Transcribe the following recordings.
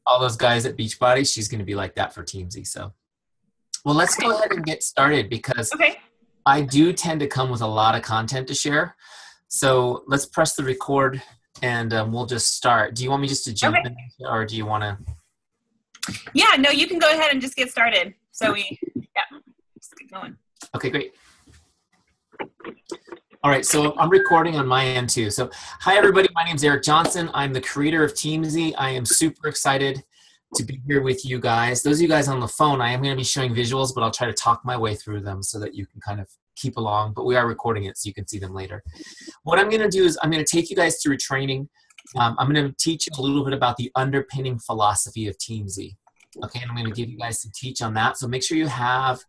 All those guys at Beachbody, she's going to be like that for Teamzy. So, well, let's go ahead and get started because Okay. I do tend to come with a lot of content to share. So let's press the record and we'll just start. Do you want me just to jump Okay. in or do you want to? Yeah, no, you can go ahead and just get started. So just get going. Okay, great. All right, so I'm recording on my end too. So hi, everybody. My name is Eric Johnson. I'm the creator of Teamzy. I am super excited to be here with you guys. Those of you guys on the phone, I am going to be showing visuals, but I'll try to talk my way through them so that you can kind of keep along. But we are recording it so you can see them later. What I'm going to do is I'm going to take you guys through a training. I'm going to teach you a little bit about the underpinning philosophy of Teamzy. Okay, and I'm going to give you guys some teach on that. So make sure you have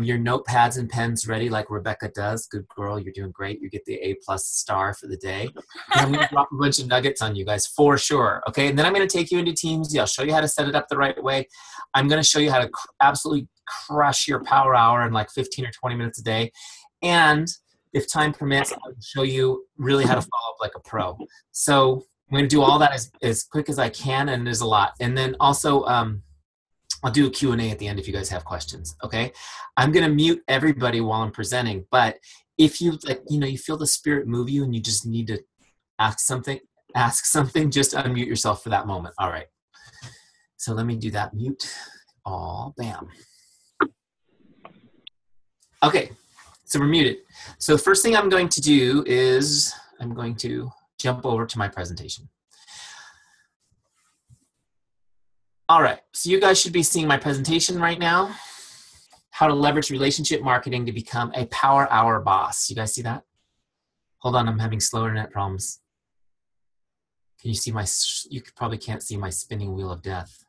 your notepads and pens ready like Rebecca does. Good girl, you're doing great. You get the A+ star for the day. And I'm going to drop a bunch of nuggets on you guys for sure. Okay, and then I'm going to take you into Teamzy. I'll show you how to set it up the right way. I'm going to show you how to absolutely crush your power hour in like 15 or 20 minutes a day. And if time permits, I'll show you really how to follow up like a pro. So I'm going to do all that as quick as I can, and there's a lot. And then also, I'll do a Q&A at the end if you guys have questions, okay? I'm going to mute everybody while I'm presenting, but if you you feel the spirit move you and you just need to ask something, just unmute yourself for that moment. All right. So let me do that mute. Oh, bam. Okay, so we're muted. So the first thing I'm going to do is I'm going to jump over to my presentation. All right, so you guys should be seeing my presentation right now. How to leverage relationship marketing to become a power hour boss. You guys see that? Hold on, I'm having slow internet problems. Can you see you probably can't see my spinning wheel of death.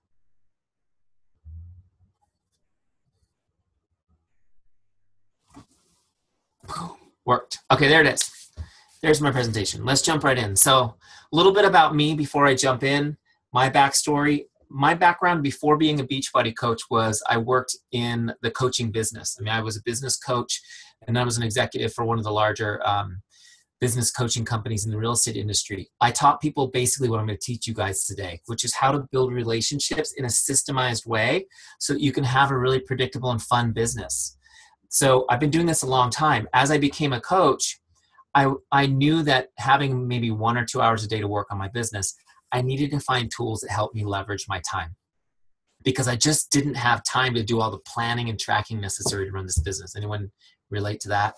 Worked. Okay, there it is. There's my presentation. Let's jump right in. So a little bit about me before I jump in. My backstory. My background before being a Beachbody coach was I worked in the coaching business. I mean, I was a business coach and I was an executive for one of the larger business coaching companies in the real estate industry. I taught people basically what I'm going to teach you guys today, which is how to build relationships in a systemized way so that you can have a really predictable and fun business. So I've been doing this a long time. As I became a coach, I knew that having maybe 1 or 2 hours a day to work on my business, I needed to find tools that helped me leverage my time because I just didn't have time to do all the planning and tracking necessary to run this business. Anyone relate to that?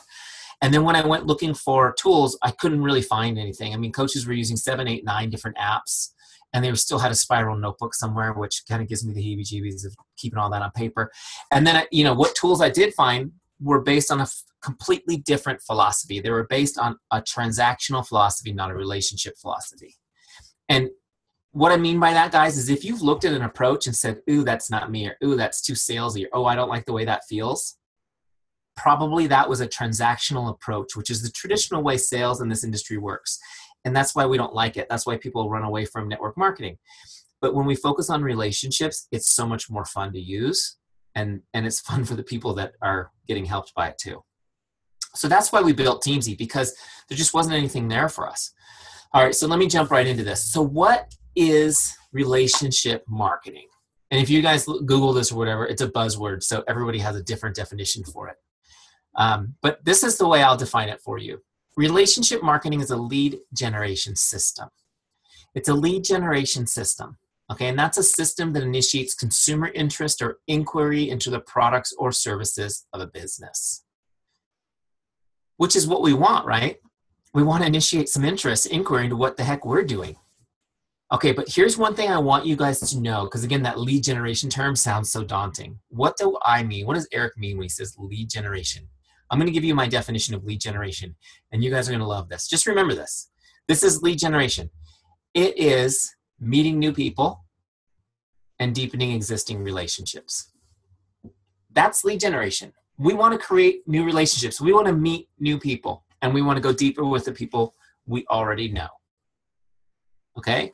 And then when I went looking for tools, I couldn't really find anything. I mean, coaches were using 7, 8, 9 different apps, and they still had a spiral notebook somewhere, which kind of gives me the heebie-jeebies of keeping all that on paper. And then, what tools I did find were based on a completely different philosophy. They were based on a transactional philosophy, not a relationship philosophy. And what I mean by that, guys, is if you've looked at an approach and said, ooh, that's not me, or ooh, that's too salesy, or oh, I don't like the way that feels, probably that was a transactional approach, which is the traditional way sales in this industry works. And that's why we don't like it. That's why people run away from network marketing. But when we focus on relationships, it's so much more fun to use. And it's fun for the people that are getting helped by it too. So that's why we built Teamzy, because there just wasn't anything there for us. All right, so let me jump right into this. So what is relationship marketing? And if you guys Google this or whatever, it's a buzzword, so everybody has a different definition for it. But this is the way I'll define it for you. Relationship marketing is a lead generation system. It's a lead generation system, okay? And that's a system that initiates consumer interest or inquiry into the products or services of a business, which is what we want, right? We want to initiate some interest, inquiry into what the heck we're doing. Okay, but here's one thing I want you guys to know, because again, that lead generation term sounds so daunting. What do I mean? What does Eric mean when he says lead generation? I'm going to give you my definition of lead generation, and you guys are going to love this. Just remember this. This is lead generation. It is meeting new people and deepening existing relationships. That's lead generation. We want to create new relationships. We want to meet new people, and we want to go deeper with the people we already know. Okay?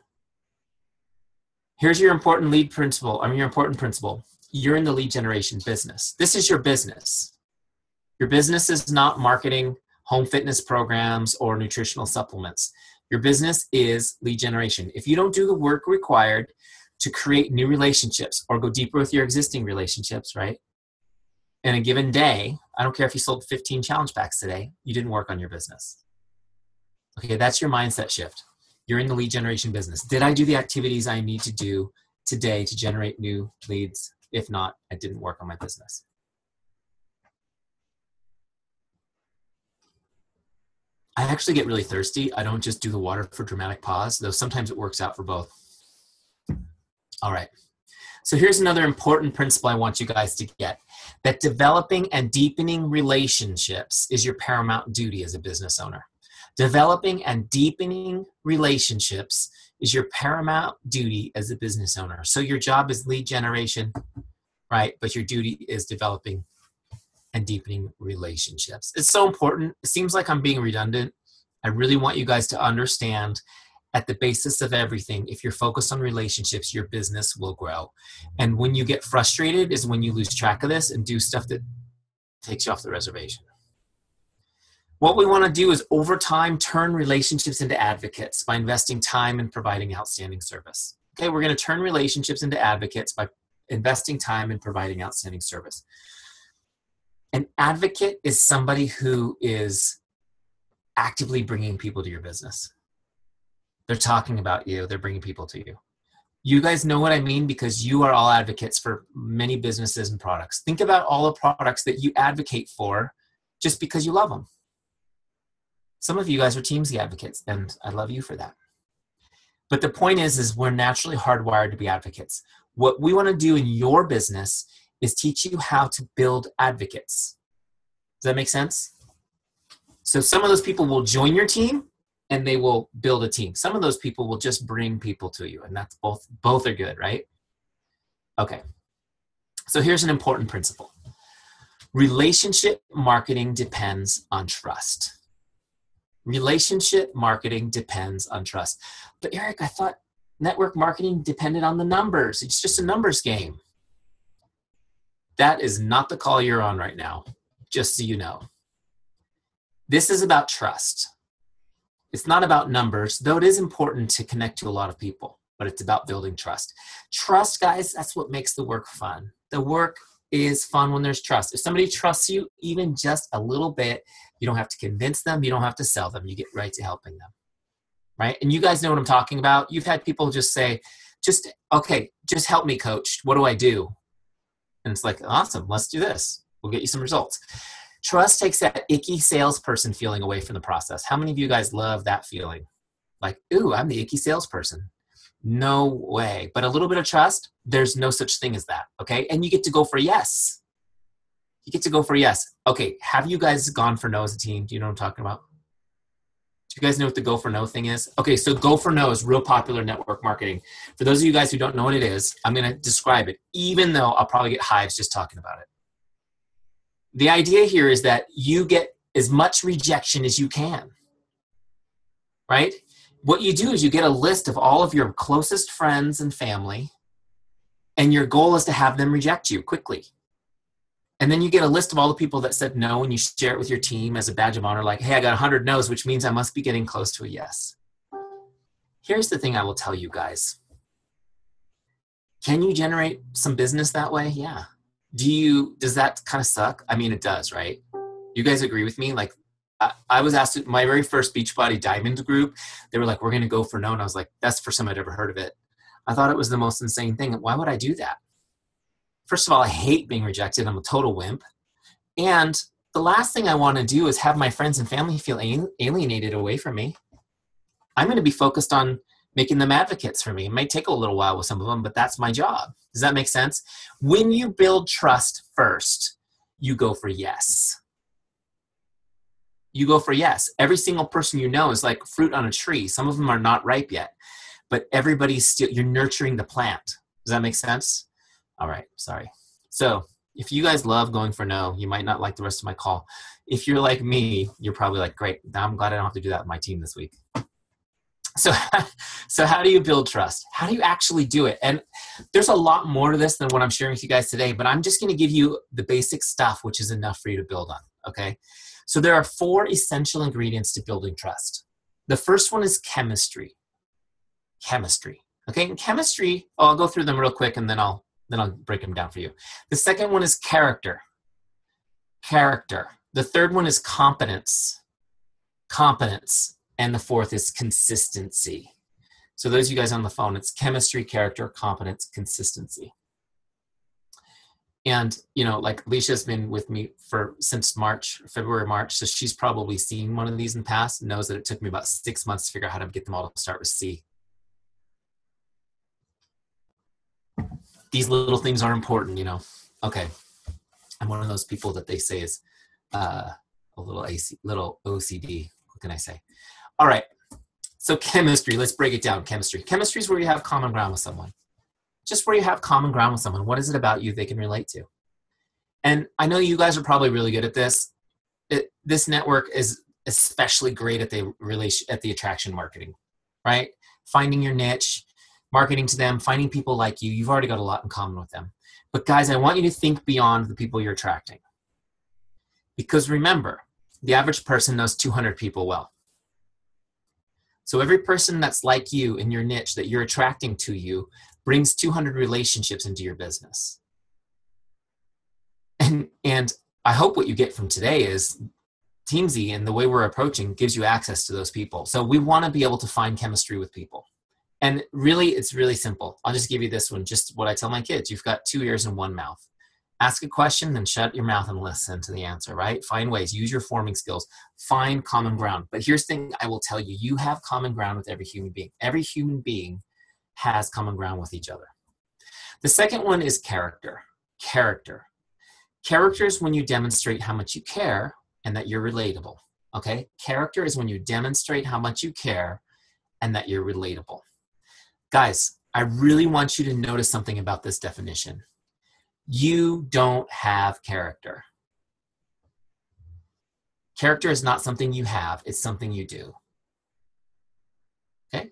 Here's your important principle. You're in the lead generation business. This is your business. Your business is not marketing home fitness programs or nutritional supplements. Your business is lead generation. If you don't do the work required to create new relationships or go deeper with your existing relationships, right? In a given day, I don't care if you sold 15 challenge packs today, you didn't work on your business. Okay, that's your mindset shift. You're in the lead generation business. Did I do the activities I need to do today to generate new leads? If not, I didn't work on my business. I actually get really thirsty. I don't just do the water for dramatic pause, though sometimes it works out for both. All right. So here's another important principle I want you guys to get, that developing and deepening relationships is your paramount duty as a business owner. Developing and deepening relationships is your paramount duty as a business owner. So your job is lead generation, right? But your duty is developing and deepening relationships. It's so important. It seems like I'm being redundant. I really want you guys to understand, at the basis of everything, if you're focused on relationships, your business will grow. And when you get frustrated is when you lose track of this and do stuff that takes you off the reservation. What we want to do is, over time, turn relationships into advocates by investing time and providing outstanding service. Okay, we're going to turn relationships into advocates by investing time and providing outstanding service. An advocate is somebody who is actively bringing people to your business. They're talking about you. They're bringing people to you. You guys know what I mean, because you are all advocates for many businesses and products. Think about all the products that you advocate for just because you love them. Some of you guys are Teamzy advocates, and I love you for that. But the point is we're naturally hardwired to be advocates. What we want to do in your business is teach you how to build advocates. Does that make sense? So some of those people will join your team and they will build a team. Some of those people will just bring people to you, and that's both are good, right? Okay. So here's an important principle. Relationship marketing depends on trust. Relationship marketing depends on trust. But Eric, I thought network marketing depended on the numbers. It's just a numbers game. That is not the call you're on right now, just so you know. This is about trust. It's not about numbers, though it is important to connect to a lot of people, but it's about building trust. Trust, guys, that's what makes the work fun. The work is fun when there's trust. If somebody trusts you even just a little bit, you don't have to convince them. You don't have to sell them. You get right to helping them, right? And you guys know what I'm talking about. You've had people just say, okay, just help me, coach. What do I do? And it's like, awesome, let's do this. We'll get you some results. Trust takes that icky salesperson feeling away from the process. How many of you guys love that feeling? Like, ooh, I'm the icky salesperson. No way. But a little bit of trust, there's no such thing as that, okay? And you get to go for yes. You get to go for yes. Okay, have you guys gone for no as a team? Do you know what I'm talking about? Do you guys know what the go for no thing is? Okay, so go for no is real popular network marketing. For those of you guys who don't know what it is, I'm going to describe it, even though I'll probably get hives just talking about it. The idea here is that you get as much rejection as you can, right? What you do is you get a list of all of your closest friends and family, and your goal is to have them reject you quickly. And then you get a list of all the people that said no, and you share it with your team as a badge of honor, like, hey, I got 100 no's, which means I must be getting close to a yes. Here's the thing I will tell you guys. Can you generate some business that way? Yeah. Does that kind of suck? I mean, it does, right? You guys agree with me? Like, I was asked, my very first Beachbody Diamond group, they were like, we're going to go for no. And I was like, that's the first time I'd ever heard of it. I thought it was the most insane thing. Why would I do that? First of all, I hate being rejected. I'm a total wimp. And the last thing I want to do is have my friends and family feel alienated away from me. I'm going to be focused on making them advocates for me. It might take a little while with some of them, but that's my job. Does that make sense? When you build trust first, you go for yes. You go for yes. Every single person you know is like fruit on a tree. Some of them are not ripe yet, but everybody's still, you're nurturing the plant. Does that make sense? All right, sorry. So if you guys love going for no, you might not like the rest of my call. If you're like me, you're probably like, great, now I'm glad I don't have to do that with my team this week. So how do you build trust? How do you actually do it? And there's a lot more to this than what I'm sharing with you guys today, but I'm just going to give you the basic stuff, which is enough for you to build on, okay? So there are 4 essential ingredients to building trust. The first one is chemistry. Chemistry. Okay, and chemistry, I'll go through them real quick and then I'll break them down for you. The second one is character. Character. The third one is competence. Competence. And the fourth is consistency. So those of you guys on the phone, it's chemistry, character, competence, consistency. And, you know, like Alicia's been with me since February, March. So she's probably seen one of these in the past and knows that it took me about 6 months to figure out how to get them all to start with C. These little things are important, you know. Okay. I'm one of those people that they say is a little OCD. What can I say? All right. So chemistry, let's break it down. Chemistry. Chemistry is where you have common ground with someone. Just where you have common ground with someone. What is it about you they can relate to? And I know you guys are probably really good at this. This network is especially great at the attraction marketing, right? Finding your niche, marketing to them, finding people like you. You've already got a lot in common with them. But guys, I want you to think beyond the people you're attracting. Because remember, the average person knows 200 people well. So every person that's like you in your niche that you're attracting to you brings 200 relationships into your business. And I hope what you get from today is Teamzy and the way we're approaching gives you access to those people. So we want to be able to find chemistry with people. And really, it's really simple. I'll just give you this one, just what I tell my kids. You've got 2 ears and 1 mouth. Ask a question, then shut your mouth and listen to the answer, right? Find ways, use your forming skills, find common ground. But here's the thing I will tell you, you have common ground with every human being. Every human being has common ground with each other. The second one is character. Character. Character is when you demonstrate how much you care and that you're relatable, okay? Character is when you demonstrate how much you care and that you're relatable. Guys, I really want you to notice something about this definition. You don't have character. Character is not something you have, it's something you do. Okay?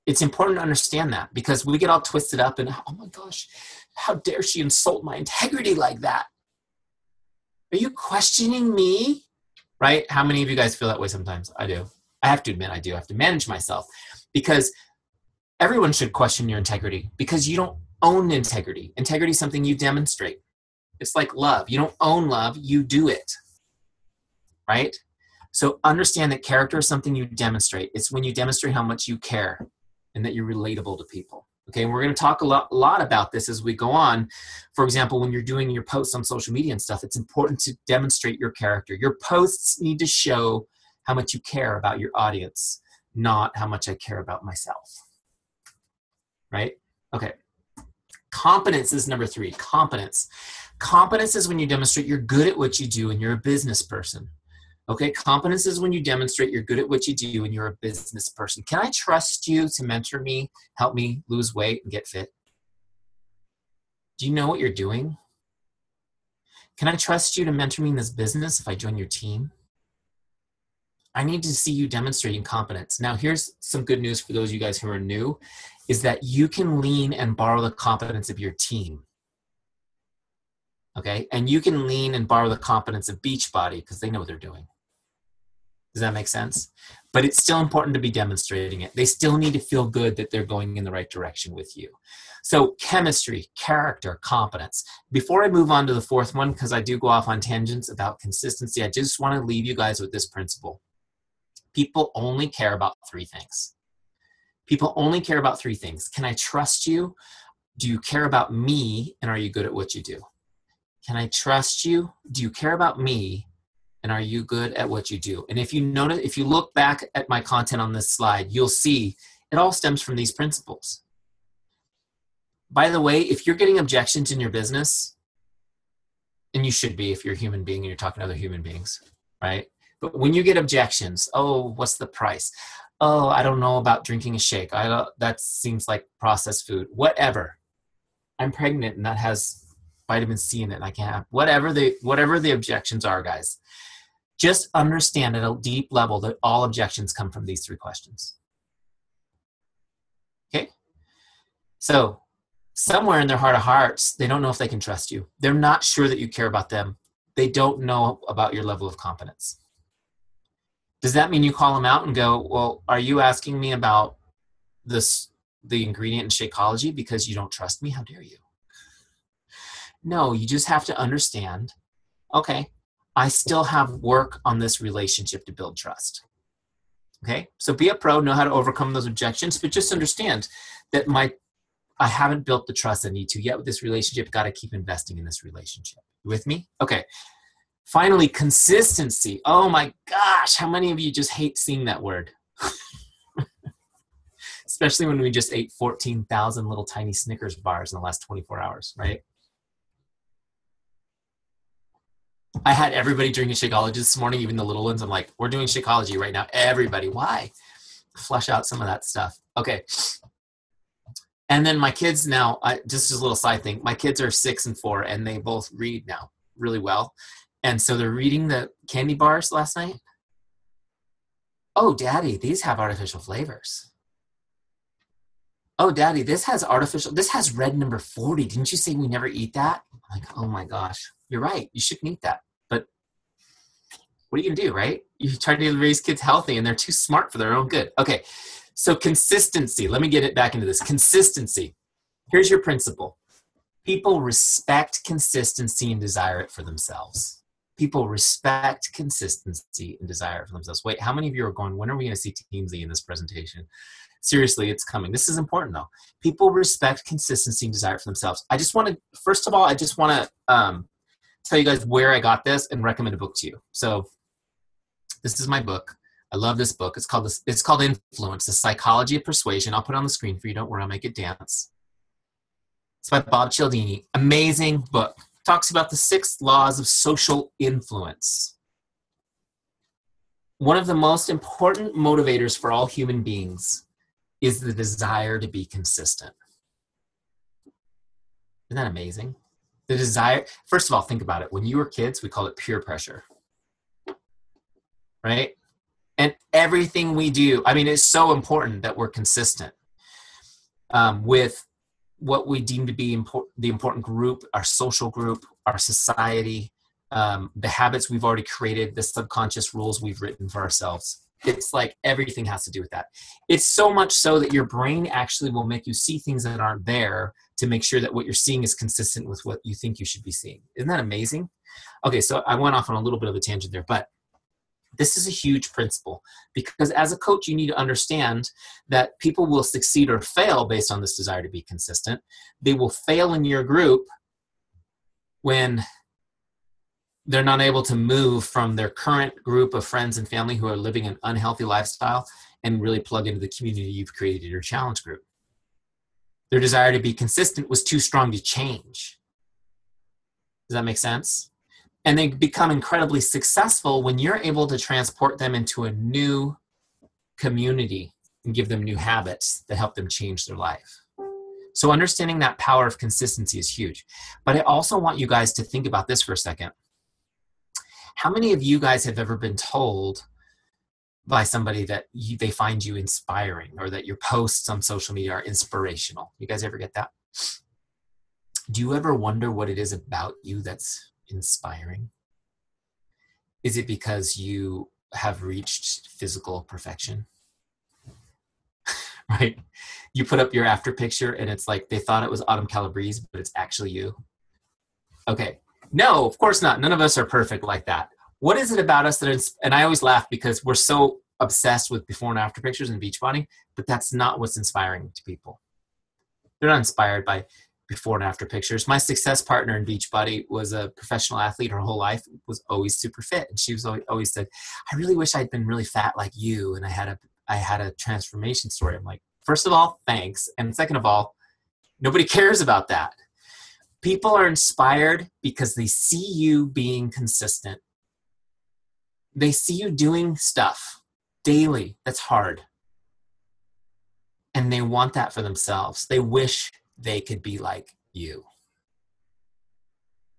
It's important to understand that because we get all twisted up and, oh my gosh, how dare she insult my integrity like that? Are you questioning me? Right? How many of you guys feel that way sometimes? I do. I have to admit I do. I have to manage myself because everyone should question your integrity because you don't own integrity. Integrity is something you demonstrate. It's like love. You don't own love, you do it. Right? So understand that character is something you demonstrate. It's when you demonstrate how much you care and that you're relatable to people. Okay, and we're going to talk a lot about this as we go on. For example, when you're doing your posts on social media and stuff, it's important to demonstrate your character. Your posts need to show how much you care about your audience, not how much I care about myself. Right? Okay. Competence is number 3. Competence. Competence is when you demonstrate you're good at what you do and you're a business person. Okay, competence is when you demonstrate you're good at what you do and you're a business person. Can I trust you to mentor me, help me lose weight and get fit? Do you know what you're doing? Can I trust you to mentor me in this business if I join your team? I need to see you demonstrating competence. Now, here's some good news for those of you guys who are new, is that you can lean and borrow the competence of your team. Okay, and you can lean and borrow the competence of Beachbody because they know what they're doing. Does that make sense? But it's still important to be demonstrating it. They still need to feel good that they're going in the right direction with you. So chemistry, character, competence. Before I move on to the fourth one, because I do go off on tangents about consistency, I just want to leave you guys with this principle. People only care about 3 things. People only care about 3 things. Can I trust you? Do you care about me? And are you good at what you do? Can I trust you? Do you care about me? And are you good at what you do? And if you notice, if you look back at my content on this slide, you'll see it all stems from these principles. By the way, if you're getting objections in your business, and you should be if you're a human being and you're talking to other human beings, right? But when you get objections, oh, what's the price? Oh, I don't know about drinking a shake. That seems like processed food. Whatever. I'm pregnant and that has vitamin C in it and I can't have whatever the objections are, guys. Just understand at a deep level that all objections come from these 3 questions. Okay? So somewhere in their heart of hearts, they don't know if they can trust you. They're not sure that you care about them. They don't know about your level of competence. Does that mean you call them out and go, well, are you asking me about the ingredient in Shakeology because you don't trust me? How dare you? No, you just have to understand, okay, I still have work on this relationship to build trust. Okay, so be a pro, know how to overcome those objections, but just understand that I haven't built the trust I need to yet with this relationship. Got to keep investing in this relationship. You with me? Okay. Finally, consistency. Oh my gosh, how many of you just hate seeing that word? Especially when we just ate 14,000 little tiny Snickers bars in the last 24 hours, right? I had everybody drinking Shakeology this morning, even the little ones. I'm like, we're doing Shakeology right now. Everybody, why? Flush out some of that stuff. Okay. And then my kids now, just as a little side thing, my kids are 6 and 4, and they both read now really well. And so they're reading the candy bars last night. Oh, Daddy, these have artificial flavors. Oh, Daddy, this has red number 40. Didn't you say we never eat that? I'm like, oh my gosh, you're right. You shouldn't eat that. But what are you gonna do, right? You try to raise kids healthy and they're too smart for their own good. Okay, so consistency. Let me get it back into this. Consistency. Here's your principle. People respect consistency and desire it for themselves. People respect consistency and desire it for themselves. Wait, how many of you are going, when are we gonna see Teamzy in this presentation? Seriously, it's coming. This is important though. People respect consistency and desire for themselves. First of all, I just want to tell you guys where I got this and recommend a book to you. So this is my book. I love this book. It's called Influence, The Psychology of Persuasion. I'll put it on the screen for you. Don't worry, I'll make it dance. It's by Bob Cialdini. Amazing book. Talks about the 6 laws of social influence. One of the most important motivators for all human beings is the desire to be consistent. Isn't that amazing? The desire, first of all, think about it. When you were kids, we called it peer pressure, right? And everything we do, I mean, it's so important that we're consistent with what we deem to be the important group, our social group, our society, the habits we've already created, the subconscious rules we've written for ourselves. It's like everything has to do with that. It's so much so that your brain actually will make you see things that aren't there to make sure that what you're seeing is consistent with what you think you should be seeing. Isn't that amazing? Okay, so I went off on a little bit of a tangent there, but this is a huge principle because as a coach, you need to understand that people will succeed or fail based on this desire to be consistent. They will fail in your group when they're not able to move from their current group of friends and family who are living an unhealthy lifestyle and really plug into the community you've created in your challenge group. Their desire to be consistent was too strong to change. Does that make sense? And they become incredibly successful when you're able to transport them into a new community and give them new habits that help them change their life. So understanding that power of consistency is huge. But I also want you guys to think about this for a second. How many of you guys have ever been told by somebody that they find you inspiring or that your posts on social media are inspirational? You guys ever get that? Do you ever wonder what it is about you that's inspiring? Is it because you have reached physical perfection? Right? You put up your after picture and it's like they thought it was Autumn Calabrese, but it's actually you. Okay. No, of course not. None of us are perfect like that. What is it about us and I always laugh because we're so obsessed with before and after pictures and Beachbody, but that's not what's inspiring to people. They're not inspired by before and after pictures. My success partner in Beachbody was a professional athlete her whole life, was always super fit. And she was always said, I really wish I'd been really fat like you. And I had a transformation story. I'm like, first of all, thanks. And second of all, nobody cares about that. People are inspired because they see you being consistent. They see you doing stuff daily that's hard. And they want that for themselves. They wish they could be like you.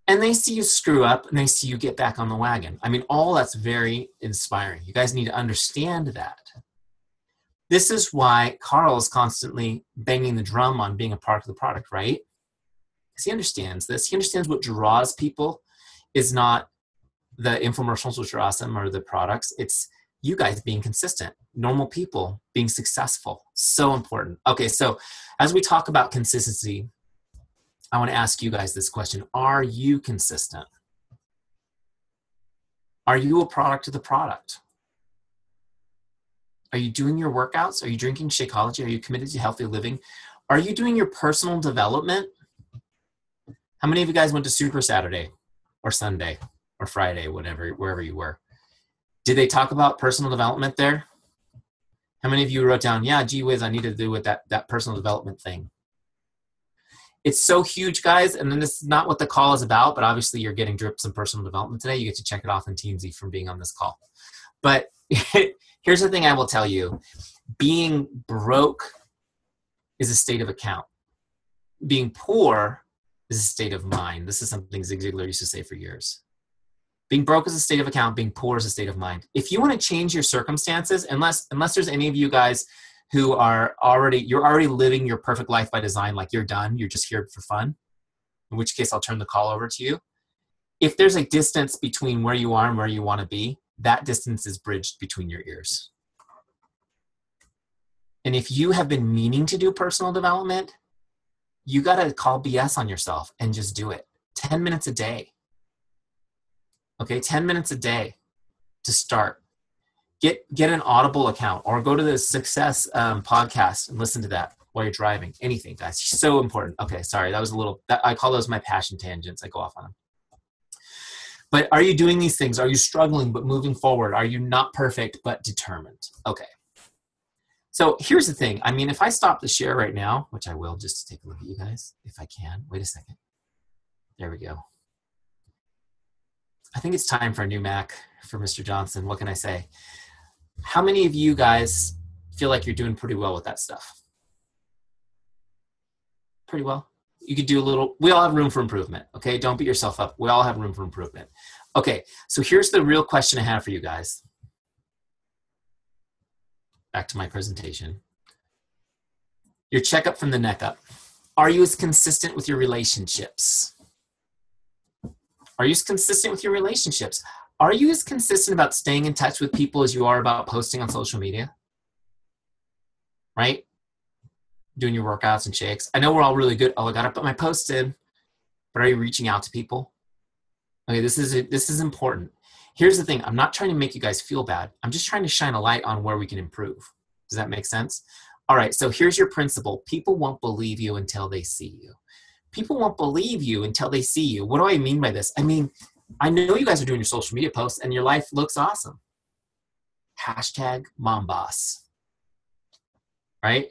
And they see you screw up and they see you get back on the wagon. I mean, all that's very inspiring. You guys need to understand that. This is why Carl is constantly banging the drum on being a part of the product, right? Because he understands this. He understands what draws people is not the infomercials, which are awesome, or the products. It's you guys being consistent, normal people being successful. So important. Okay, so as we talk about consistency, I want to ask you guys this question. Are you consistent? Are you a product of the product? Are you doing your workouts? Are you drinking Shakeology? Are you committed to healthy living? Are you doing your personal development? How many of you guys went to Super Saturday or Sunday or Friday, whatever, wherever you were? Did they talk about personal development there? How many of you wrote down, yeah, gee whiz, I need to do with that personal development thing? It's so huge, guys. And then this is not what the call is about, but obviously you're getting drips in personal development today. You get to check it off in Teamzy from being on this call. But here's the thing I will tell you. Being broke is a state of account. Being poor is a state of mind. This is something Zig Ziglar used to say for years. Being broke is a state of account. Being poor is a state of mind. If you want to change your circumstances, unless there's any of you guys who are you're already living your perfect life by design, like you're done, you're just here for fun, in which case I'll turn the call over to you. If there's a distance between where you are and where you want to be, that distance is bridged between your ears. And if you have been meaning to do personal development, you got to call BS on yourself and just do it. 10 minutes a day. Okay, 10 minutes a day to start. Get an Audible account or go to the Success podcast and listen to that while you're driving. Anything, guys. So important. Okay, sorry. That was a little, I call those my passion tangents. I go off on them. But are you doing these things? Are you struggling but moving forward? Are you not perfect but determined? Okay. So here's the thing. I mean, if I stop the share right now, which I will just to take a look at you guys, if I can. Wait a second. There we go. I think it's time for a new Mac for Mr. Johnson. What can I say? How many of you guys feel like you're doing pretty well with that stuff? Pretty well? You could do a little, we all have room for improvement, okay? Don't beat yourself up. We all have room for improvement. Okay, so here's the real question I have for you guys. Back to my presentation. Your checkup from the neck up. Are you as consistent with your relationships? Are you as consistent with your relationships? Are you as consistent about staying in touch with people as you are about posting on social media? Right? Doing your workouts and shakes. I know we're all really good. Oh, I got to put my posts in. But are you reaching out to people? Okay, this is important. Here's the thing. I'm not trying to make you guys feel bad. I'm just trying to shine a light on where we can improve. Does that make sense? All right, so here's your principle. People won't believe you until they see you. People won't believe you until they see you. What do I mean by this? I mean, I know you guys are doing your social media posts and your life looks awesome. Hashtag mom boss. Right?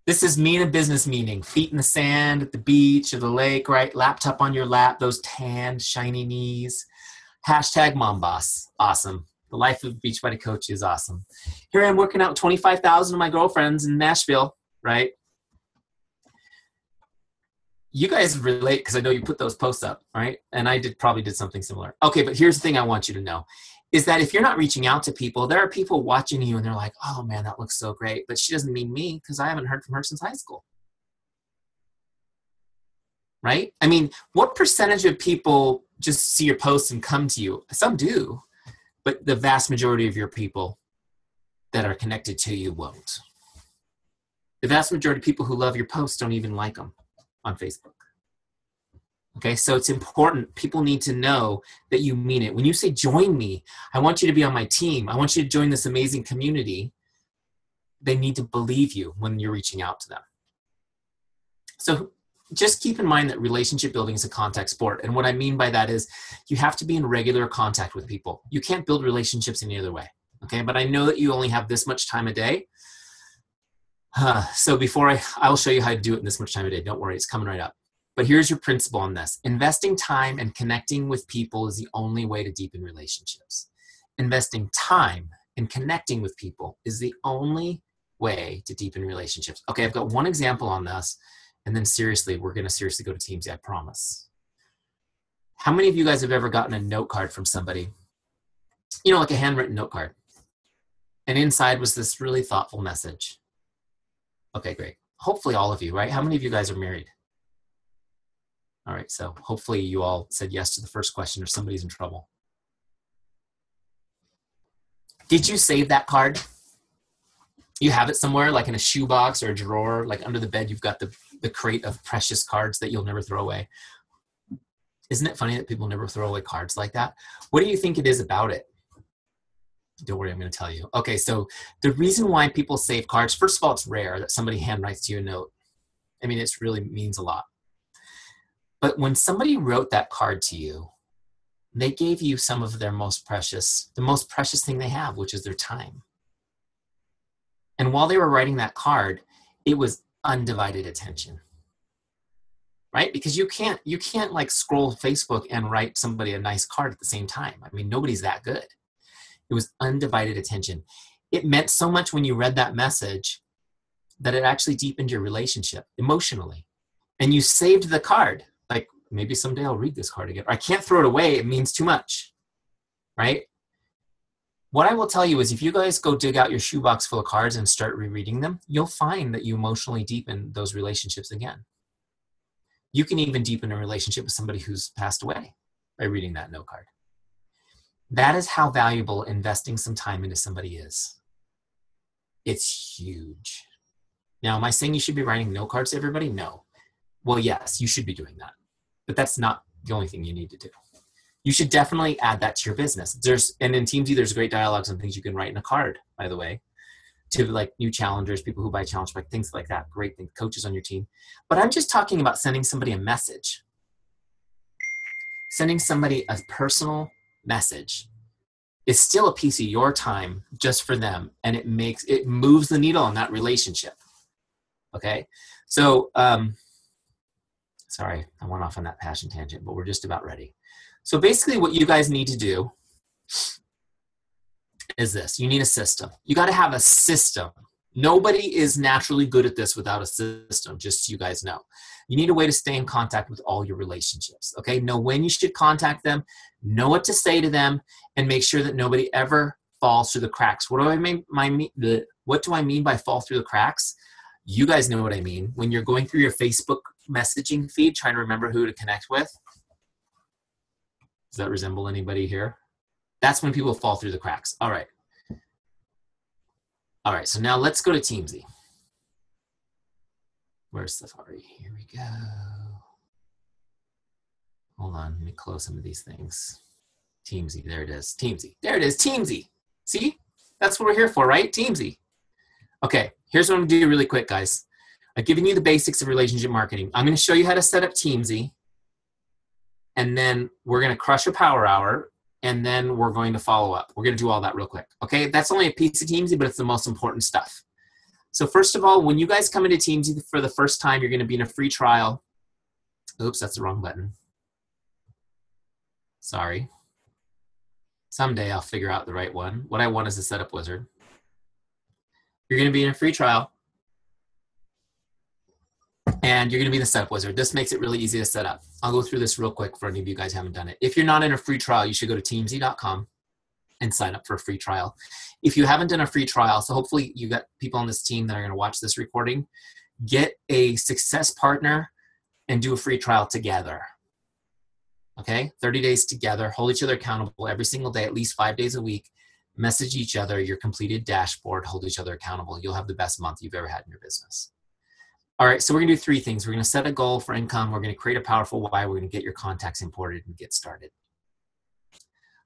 This is me in a business meeting. Feet in the sand at the beach or the lake, right? Laptop on your lap, those tanned, shiny knees. Hashtag mom boss. Awesome. The life of a Beachbody coach is awesome. Here I am working out with 25,000 of my girlfriends in Nashville, right? You guys relate because I know you put those posts up, right? And I probably did something similar. Okay, but here's the thing I want you to know is that if you're not reaching out to people, there are people watching you and they're like, oh man, that looks so great. But she doesn't mean me because I haven't heard from her since high school. Right? I mean, what percentage of people just see your posts and come to you? Some do, but the vast majority of your people that are connected to you won't. The vast majority of people who love your posts don't even like them on Facebook. Okay, so it's important. People need to know that you mean it. When you say join me, I want you to be on my team. I want you to join this amazing community. They need to believe you when you're reaching out to them. So just keep in mind that relationship building is a contact sport. And what I mean by that is you have to be in regular contact with people. You can't build relationships any other way. Okay, but I know that you only have this much time a day. So before I'll show you how to do it in this much time a day. Don't worry, it's coming right up. But here's your principle on this. Investing time and connecting with people is the only way to deepen relationships. Investing time and connecting with people is the only way to deepen relationships. Okay, I've got one example on this, and then seriously, we're going to seriously go to Teamzy, I promise. How many of you guys have ever gotten a note card from somebody? You know, like a handwritten note card. And inside was this really thoughtful message. Okay, great. Hopefully all of you, right? How many of you guys are married? All right, so hopefully you all said yes to the first question or somebody's in trouble. Did you save that card? You have it somewhere, like in a shoebox or a drawer, like under the bed, you've got the crate of precious cards that you'll never throw away. Isn't it funny that people never throw away cards like that? What do you think it is about it? Don't worry, I'm going to tell you. Okay, so the reason why people save cards, first of all, it's rare that somebody handwrites you a note. I mean, it really means a lot. But when somebody wrote that card to you, they gave you some of their most precious, the most precious thing they have, which is their time. And while they were writing that card, it was undivided attention, right? Because you can't like scroll Facebook and write somebody a nice card at the same time. I mean, nobody's that good. It was undivided attention. It meant so much when you read that message that it actually deepened your relationship emotionally. And you saved the card. Like, maybe someday I'll read this card again. Or I can't throw it away. It means too much, right? What I will tell you is if you guys go dig out your shoebox full of cards and start rereading them, you'll find that you emotionally deepen those relationships again. You can even deepen a relationship with somebody who's passed away by reading that note card. That is how valuable investing some time into somebody is. It's huge. Now, am I saying you should be writing note cards to everybody? No. Well, yes, you should be doing that. But that's not the only thing you need to do. You should definitely add that to your business. And in Teamzy, there's great dialogues on things you can write in a card, by the way, to like new challengers, people who buy challenge, like things like that. Great thing, coaches on your team. But I'm just talking about sending somebody a message. Sending somebody a personal message is still a piece of your time just for them. And it moves the needle on that relationship. Okay. So, sorry, I went off on that passion tangent, but we're just about ready. So basically what you guys need to do is this. You need a system. You got to have a system. Nobody is naturally good at this without a system, just so you guys know. You need a way to stay in contact with all your relationships, okay? Know when you should contact them, know what to say to them, and make sure that nobody ever falls through the cracks. What do I mean by fall through the cracks? You guys know what I mean. When you're going through your Facebook messaging feed, trying to remember who to connect with. Does that resemble anybody here? That's when people fall through the cracks. All right. All right, so now let's go to Teamzy. Where's Safari? Here we go. Hold on, let me close some of these things. Teamzy, there it is. Teamzy, there it is, Teamzy. See? That's what we're here for, right? Teamzy. Okay, here's what I'm gonna do really quick, guys. I've given you the basics of relationship marketing. I'm gonna show you how to set up Teamzy, and then we're gonna crush a power hour, and then we're going to follow up. We're gonna do all that real quick, okay? That's only a piece of Teamzy, but it's the most important stuff. So first of all, when you guys come into Teamzy for the first time, you're gonna be in a free trial. Oops, that's the wrong button. Sorry. Someday I'll figure out the right one. What I want is a setup wizard. You're gonna be in a free trial, and you're gonna be the setup wizard. This makes it really easy to set up. I'll go through this real quick for any of you guys who haven't done it. If you're not in a free trial, you should go to teamzy.com and sign up for a free trial. If you haven't done a free trial, so hopefully you got people on this team that are gonna watch this recording, get a success partner and do a free trial together. Okay, 30 days together, hold each other accountable every single day, at least 5 days a week, message each other your completed dashboard, hold each other accountable. You'll have the best month you've ever had in your business. All right, so we're gonna do three things. We're gonna set a goal for income. We're gonna create a powerful why. We're gonna get your contacts imported and get started.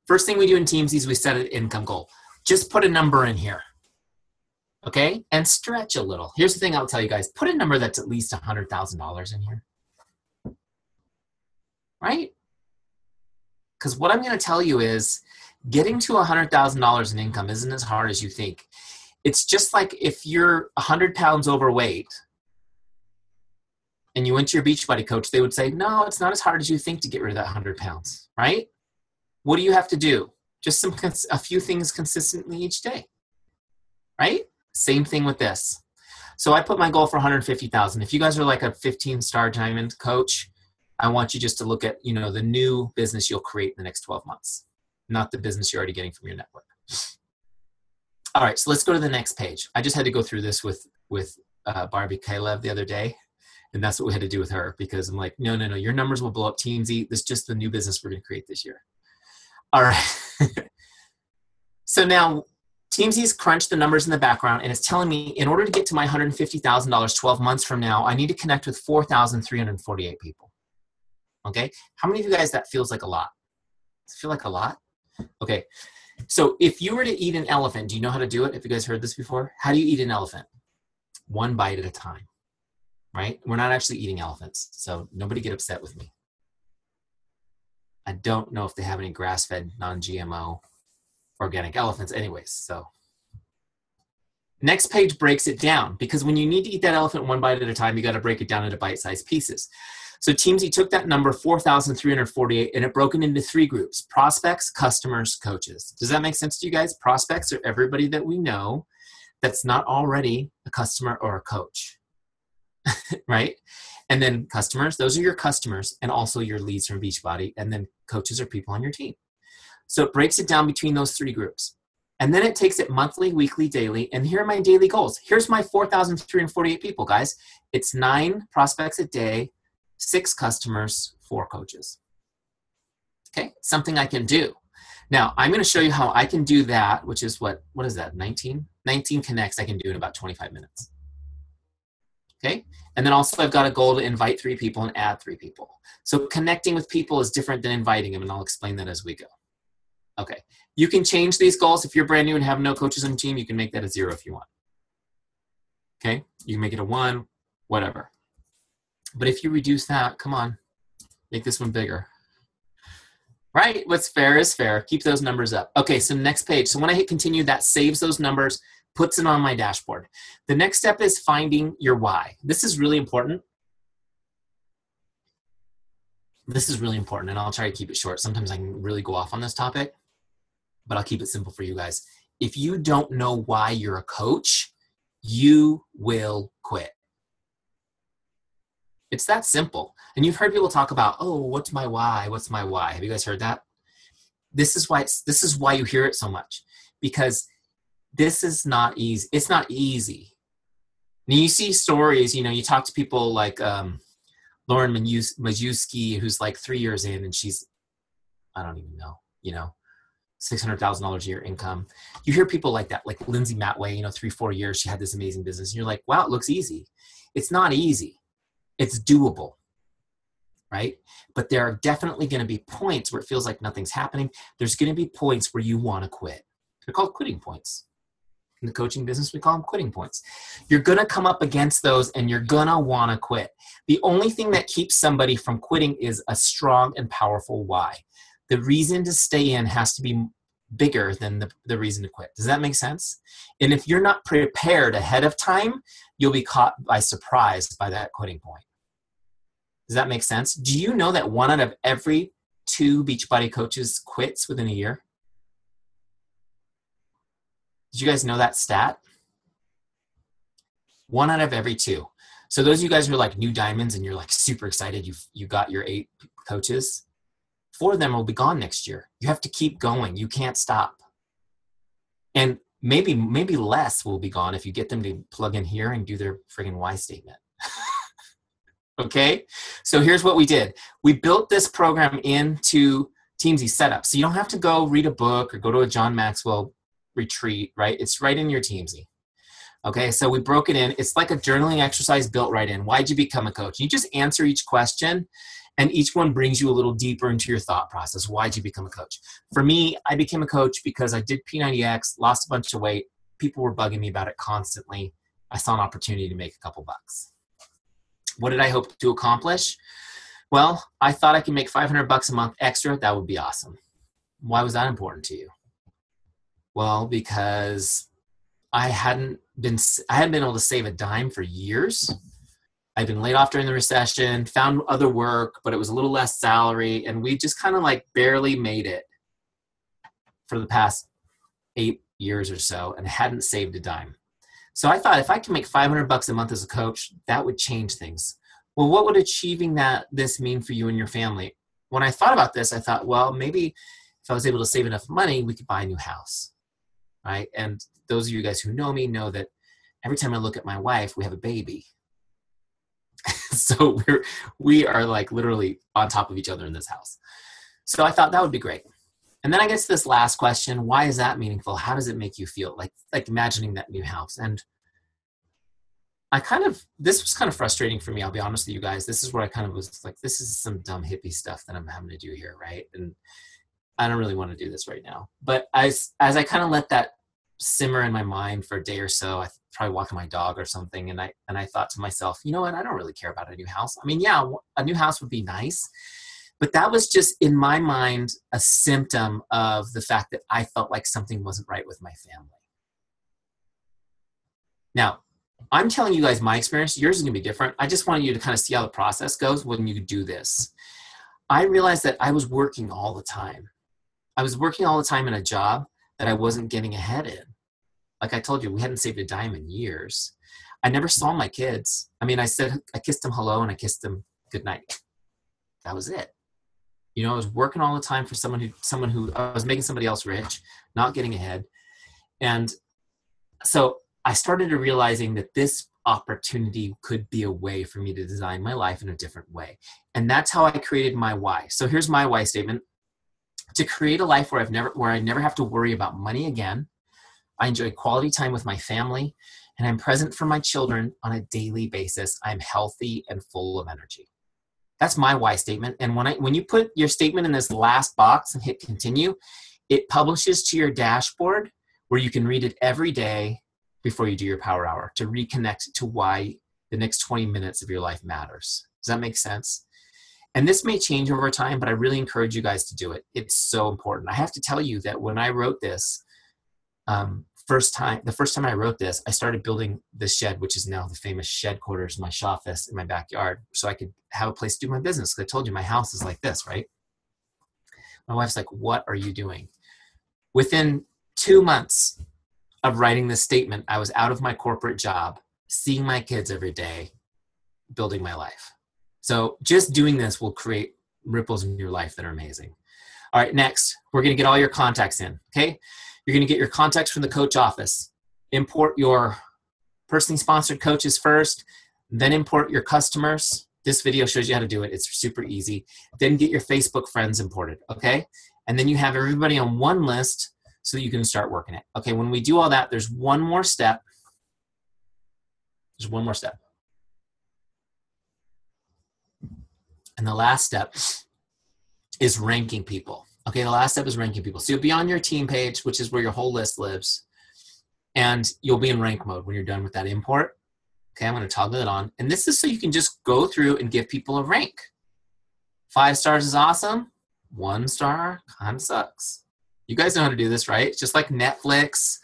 First thing we do in Teamzy is we set an income goal. Just put a number in here, okay? And stretch a little. Here's the thing I'll tell you guys. Put a number that's at least $100,000 in here, right? Because what I'm gonna tell you is getting to $100,000 in income isn't as hard as you think. It's just like if you're 100 pounds overweight and you went to your Beachbody coach, they would say, no, it's not as hard as you think to get rid of that 100 pounds, right? What do you have to do? Just a few things consistently each day, right? Same thing with this. So I put my goal for 150,000. If you guys are like a 15-star diamond coach, I want you just to look at, the new business you'll create in the next 12 months, not the business you're already getting from your network. All right, so let's go to the next page. I just had to go through this with Barbie Kalev the other day, and that's what we had to do with her because I'm like, no, your numbers will blow up Teamzy. This is just the new business we're going to create this year. All right. So now Teamzy's crunched the numbers in the background and it's telling me in order to get to my $150,000 12 months from now, I need to connect with 4,348 people. Okay. How many of you guys that feels like a lot? Does it feel like a lot? Okay. So if you were to eat an elephant, do you know how to do it? Have you guys heard this before? How do you eat an elephant? One bite at a time, right? We're not actually eating elephants, so nobody get upset with me. I don't know if they have any grass-fed, non-GMO, organic elephants anyways, so. Next page breaks it down because when you need to eat that elephant one bite at a time, you got to break it down into bite-sized pieces. So Teamzy took that number 4,348 and it broke it into 3 groups: prospects, customers, coaches. Does that make sense to you guys? Prospects are everybody that we know that's not already a customer or a coach, right? And then customers, those are your customers and also your leads from Beachbody. And then coaches are people on your team. So it breaks it down between those 3 groups. And then it takes it monthly, weekly, daily. And here are my daily goals. Here's my 4,348 people, guys. It's 9 prospects a day, 6 customers, 4 coaches. Okay, something I can do. Now, I'm going to show you how I can do that, which is what is that, 19? 19 connects I can do in about 25 minutes. Okay, and then also I've got a goal to invite 3 people and add 3 people. So connecting with people is different than inviting them, and I'll explain that as we go. Okay, you can change these goals. If you're brand new and have no coaches on your team, you can make that a 0 if you want. Okay, you can make it a 1, whatever. But if you reduce that, come on, make this one bigger. Right, what's fair is fair. Keep those numbers up. Okay, so next page. So when I hit continue, that saves those numbers, puts it on my dashboard. The next step is finding your why. This is really important. This is really important, and I'll try to keep it short. Sometimes I can really go off on this topic, but I'll keep it simple for you guys. If you don't know why you're a coach, you will quit. It's that simple. And you've heard people talk about, oh, what's my why? What's my why? Have you guys heard that? This is why you hear it so much, because this is not easy. It's not easy. And you see stories, you talk to people like Lauren Majewski, who's like 3 years in and she's, I don't even know, $600,000 a year income. You hear people like that, like Lindsay Matway, 3-4 years, she had this amazing business. And you're like, wow, it looks easy. It's not easy. It's doable, right? But there are definitely going to be points where it feels like nothing's happening. There's going to be points where you want to quit. They're called quitting points. In the coaching business, we call them quitting points. You're going to come up against those and you're going to want to quit. The only thing that keeps somebody from quitting is a strong and powerful why. The reason to stay in has to be bigger than the reason to quit. Does that make sense? And if you're not prepared ahead of time, you'll be caught by surprise by that quitting point. Does that make sense? Do you know that 1 out of every 2 Beachbody coaches quits within a year? Did you guys know that stat? 1 out of every 2. So those of you guys who are like new diamonds and you're like super excited, you got your 8 coaches, 4 of them will be gone next year. You have to keep going. You can't stop. And maybe less will be gone if you get them to plug in here and do their friggin' why statement. Okay, so here's what we did. We built this program into Teamzy setup. So you don't have to go read a book or go to a John Maxwell retreat, right? It's right in your Teamzy. Okay, so we broke it in. It's like a journaling exercise built right in. Why'd you become a coach? You just answer each question and each one brings you a little deeper into your thought process. Why'd you become a coach? For me, I became a coach because I did P90X, lost a bunch of weight. People were bugging me about it constantly. I saw an opportunity to make a couple bucks. What did I hope to accomplish? Well, I thought I could make $500 a month extra. That would be awesome. Why was that important to you? Well, because I hadn't been able to save a dime for years. I'd been laid off during the recession, found other work, but it was a little less salary. And we just kind of like barely made it for the past 8 years or so and hadn't saved a dime. So I thought if I can make $500 a month as a coach, that would change things. Well, what would achieving this mean for you and your family? When I thought about this, I thought, well, maybe if I was able to save enough money, we could buy a new house, right? And those of you guys who know me know that every time I look at my wife, we have a baby. So we are like literally on top of each other in this house. So I thought that would be great. And then I get to this last question. Why is that meaningful? How does it make you feel? Like imagining that new house. And this was kind of frustrating for me. I'll be honest with you guys. This is where I kind of was like, this is some dumb hippie stuff that I'm having to do here. Right. And I don't really want to do this right now. But as I kind of let that simmer in my mind for a day or so, I probably walking my dog or something. And I thought to myself, you know what? I don't really care about a new house. I mean, yeah, a new house would be nice, but that was just in my mind, a symptom of the fact that I felt like something wasn't right with my family. Now, I'm telling you guys my experience. Yours is going to be different. I just wanted you to kind of see how the process goes when you do this. I realized that I was working all the time. I was working all the time in a job that I wasn't getting ahead in. Like I told you, we hadn't saved a dime in years. I never saw my kids. I mean, I kissed them hello and I kissed them goodnight. That was it. You know, I was working all the time for someone who I was making somebody else rich, not getting ahead. And so I started realizing that this opportunity could be a way for me to design my life in a different way. And that's how I created my why. So here's my why statement. To create a life where I never have to worry about money again. I enjoy quality time with my family, and I'm present for my children on a daily basis. I'm healthy and full of energy. That's my why statement. And when you put your statement in this last box and hit continue, it publishes to your dashboard where you can read it every day before you do your power hour to reconnect to why the next 20 minutes of your life matters. Does that make sense? And this may change over time, but I really encourage you guys to do it. It's so important. I have to tell you that when I wrote this, the first time I wrote this, I started building the shed, which is now the famous shed quarters, my shop in my backyard, so I could have a place to do my business. Because I told you my house is like this, right? My wife's like, "What are you doing?" Within 2 months of writing this statement, I was out of my corporate job, seeing my kids every day, building my life. So just doing this will create ripples in your life that are amazing. All right, next, we're going to get all your contacts in, okay? You're going to get your contacts from the coach office. Import your personally sponsored coaches first, then import your customers. This video shows you how to do it. It's super easy. Then get your Facebook friends imported, okay? And then you have everybody on one list so that you can start working it. Okay, when we do all that, there's one more step. There's one more step. And the last step is ranking people. Okay, the last step is ranking people. So you'll be on your team page, which is where your whole list lives. And you'll be in rank mode when you're done with that import. Okay, I'm going to toggle it on. And this is so you can just go through and give people a rank. 5 stars is awesome. 1 star kind of sucks. You guys know how to do this, right? It's just like Netflix,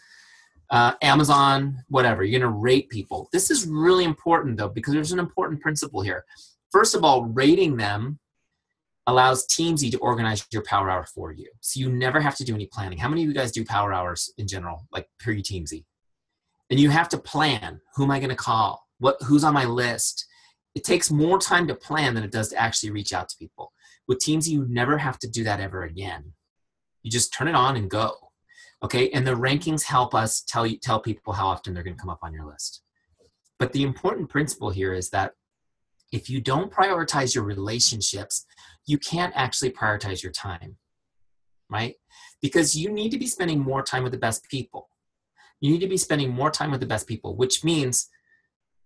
Amazon, whatever. You're going to rate people. This is really important, though, because there's an important principle here. First of all, rating them allows Teamzy to organize your power hour for you. So you never have to do any planning. How many of you guys do power hours in general, like per your Teamzy? And you have to plan. Who am I going to call? Who's on my list? It takes more time to plan than it does to actually reach out to people. With Teamzy, you never have to do that ever again. You just turn it on and go. Okay, and the rankings help us tell people how often they're going to come up on your list. But the important principle here is that if you don't prioritize your relationships, you can't actually prioritize your time, right? Because you need to be spending more time with the best people. You need to be spending more time with the best people, which means,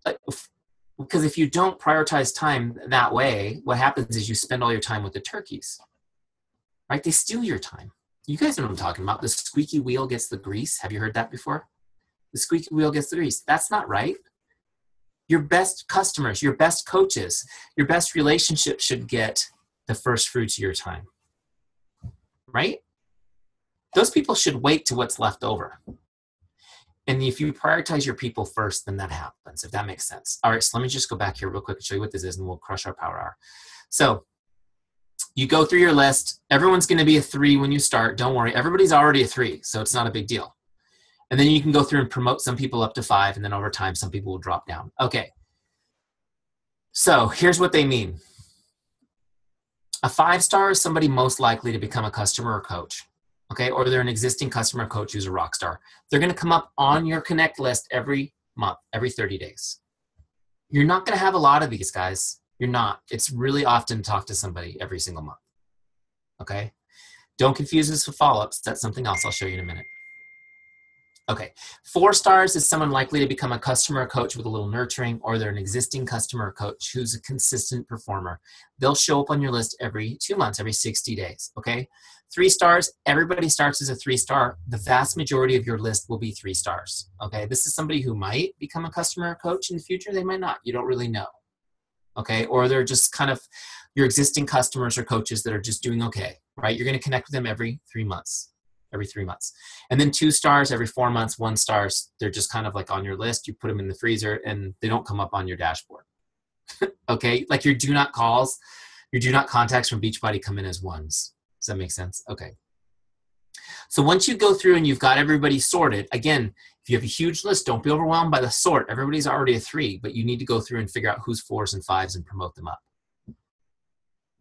because if you don't prioritize time that way, what happens is you spend all your time with the turkeys, right? They steal your time. You guys know what I'm talking about. The squeaky wheel gets the grease. Have you heard that before? The squeaky wheel gets the grease. That's not right. Your best customers, your best coaches, your best relationships should get the first fruits of your time, right? Those people should wait to what's left over. And if you prioritize your people first, then that happens, if that makes sense. All right, so let me just go back here real quick and show you what this is, and we'll crush our power hour. So you go through your list. Everyone's going to be a 3 when you start. Don't worry. Everybody's already a 3, so it's not a big deal. And then you can go through and promote some people up to 5, and then over time, some people will drop down. Okay. So here's what they mean. A 5-star is somebody most likely to become a customer or coach. Okay, or they're an existing customer coach who's a rock star. They're going to come up on your connect list every month, every 30 days. You're not going to have a lot of these guys. You're not. It's really often talk to somebody every single month. Okay, Don't confuse this with follow-ups. That's something else I'll show you in a minute. Okay, 4 stars is someone likely to become a customer or coach with a little nurturing, or they're an existing customer or coach who's a consistent performer. They'll show up on your list every 2 months, every 60 days, okay? 3 stars, everybody starts as a 3-star. The vast majority of your list will be 3 stars, okay? This is somebody who might become a customer or coach in the future. They might not. You don't really know, okay? Or they're just kind of your existing customers or coaches that are just doing okay, right? You're going to connect with them every 3 months. And then 2 stars every 4 months. 1 stars, they're just kind of like on your list. You put them in the freezer and they don't come up on your dashboard. Okay, like your do not calls, your do not contacts from Beachbody come in as 1s. Does that make sense? Okay. So once you go through and you've got everybody sorted, again, if you have a huge list, don't be overwhelmed by the sort. Everybody's already a 3, but you need to go through and figure out who's 4s and 5s and promote them up.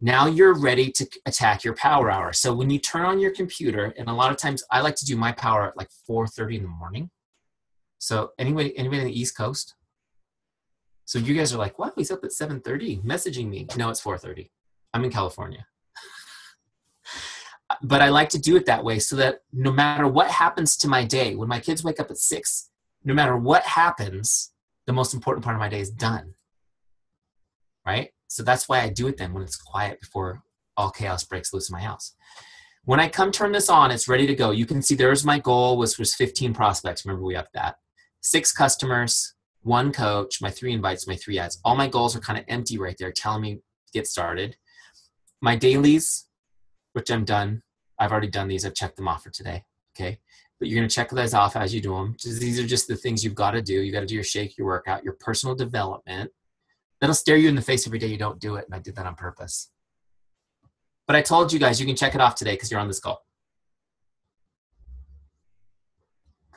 Now you're ready to attack your power hour. So when you turn on your computer, and a lot of times I like to do my power at like 4:30 in the morning. So anybody in the East Coast? So you guys are like, what? He's up at 7:30 messaging me. No, it's 4:30. I'm in California. But I like to do it that way so that no matter what happens to my day, when my kids wake up at 6, no matter what happens, the most important part of my day is done. Right? So that's why I do it then when it's quiet before all chaos breaks loose in my house. When I come turn this on, it's ready to go. You can see there's my goal was 15 prospects. Remember we upped that. 6 customers, 1 coach, my 3 invites, my 3 ads. All my goals are kind of empty right there telling me get started. My dailies, which I'm done. I've already done these. I've checked them off for today. Okay. But you're going to check those off as you do them. These are just the things you've got to do. You got to do your shake, your workout, your personal development. That'll stare you in the face every day you don't do it, and I did that on purpose. But I told you guys you can check it off today because you're on this call.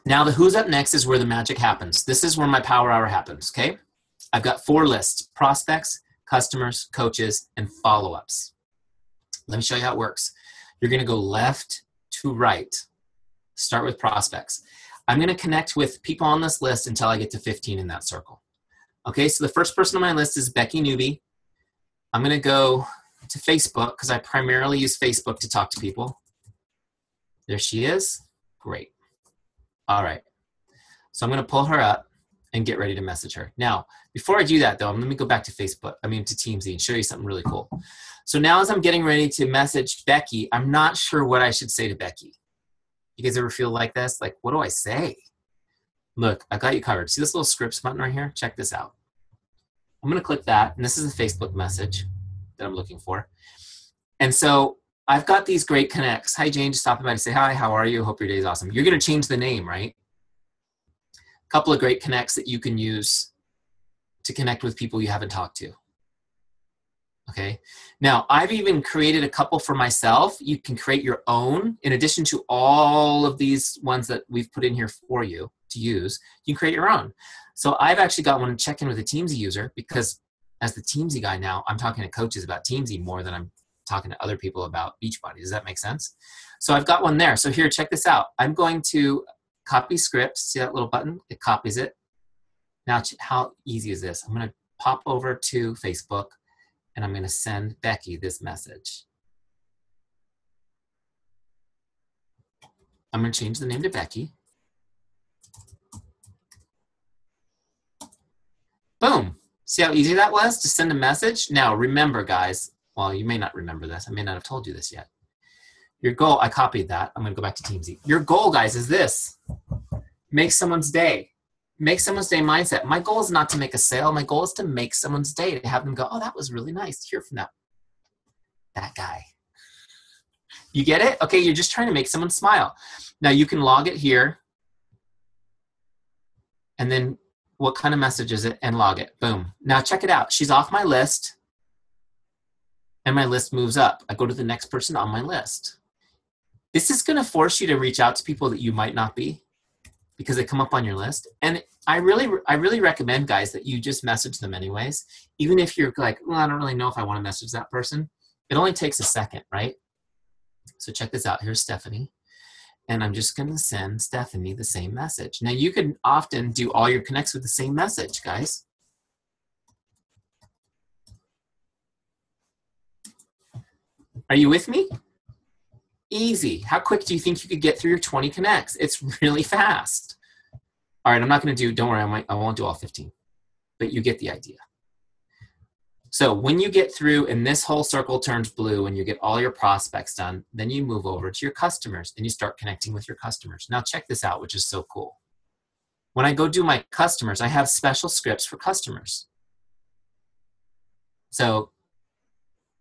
Now the who's up next is where the magic happens. This is where my power hour happens, okay? I've got 4 lists: prospects, customers, coaches, and follow-ups. Let me show you how it works. You're going to go left to right. Start with prospects. I'm going to connect with people on this list until I get to 15 in that circle. Okay, so the first person on my list is Becky Newby. I'm going to go to Facebook because I primarily use Facebook to talk to people. There she is. Great. All right. So I'm going to pull her up and get ready to message her. Now, before I do that, though, let me go back to Teamzy and show you something really cool. So now as I'm getting ready to message Becky, I'm not sure what I should say to Becky. You guys ever feel like this? Like, what do I say? Look, I got you covered. See this little scripts button right here? Check this out. I'm going to click that, and this is a Facebook message that I'm looking for. And so I've got these great connects. Hi, Jane, just stopping by to say hi. How are you? Hope your day is awesome. You're going to change the name, right? A couple of great connects that you can use to connect with people you haven't talked to. Okay. Now, I've even created a couple for myself. You can create your own. In addition to all of these ones that we've put in here for you to use, you can create your own. So I've actually got one to check in with a Teamzy user because as the Teamzy guy now, I'm talking to coaches about Teamzy more than I'm talking to other people about Beachbody. Does that make sense? So I've got one there. So here, check this out. I'm going to copy script. See that little button? It copies it. Now, how easy is this? I'm going to pop over to Facebook and I'm going to send Becky this message. I'm going to change the name to Becky. Boom. See how easy that was to send a message? Now, remember, guys, well, you may not remember this. I may not have told you this yet. Your goal, I copied that. I'm going to go back to Teamzy. Your goal, guys, is this. Make someone's day. Make someone's day mindset. My goal is not to make a sale. My goal is to make someone's day, to have them go, oh, that was really nice to hear from that guy. You get it? Okay, you're just trying to make someone smile. Now, you can log it here. And then what kind of message is it? And log it. Boom. Now, check it out. She's off my list. And my list moves up. I go to the next person on my list. This is going to force you to reach out to people that you might not be, because they come up on your list. And I really recommend, guys, that you just message them anyways. Even if you're like, well, I don't really know if I want to message that person. It only takes a second, right? So check this out. Here's Stephanie. And I'm just going to send Stephanie the same message. Now, you can often do all your connects with the same message, guys. Are you with me? Easy. How quick do you think you could get through your 20 connects? It's really fast. All right, I'm not going to do, don't worry, I won't do all 15, but you get the idea. So when you get through and this whole circle turns blue and you get all your prospects done, then you move over to your customers and you start connecting with your customers. Now check this out, which is so cool. When I go do my customers, I have special scripts for customers. So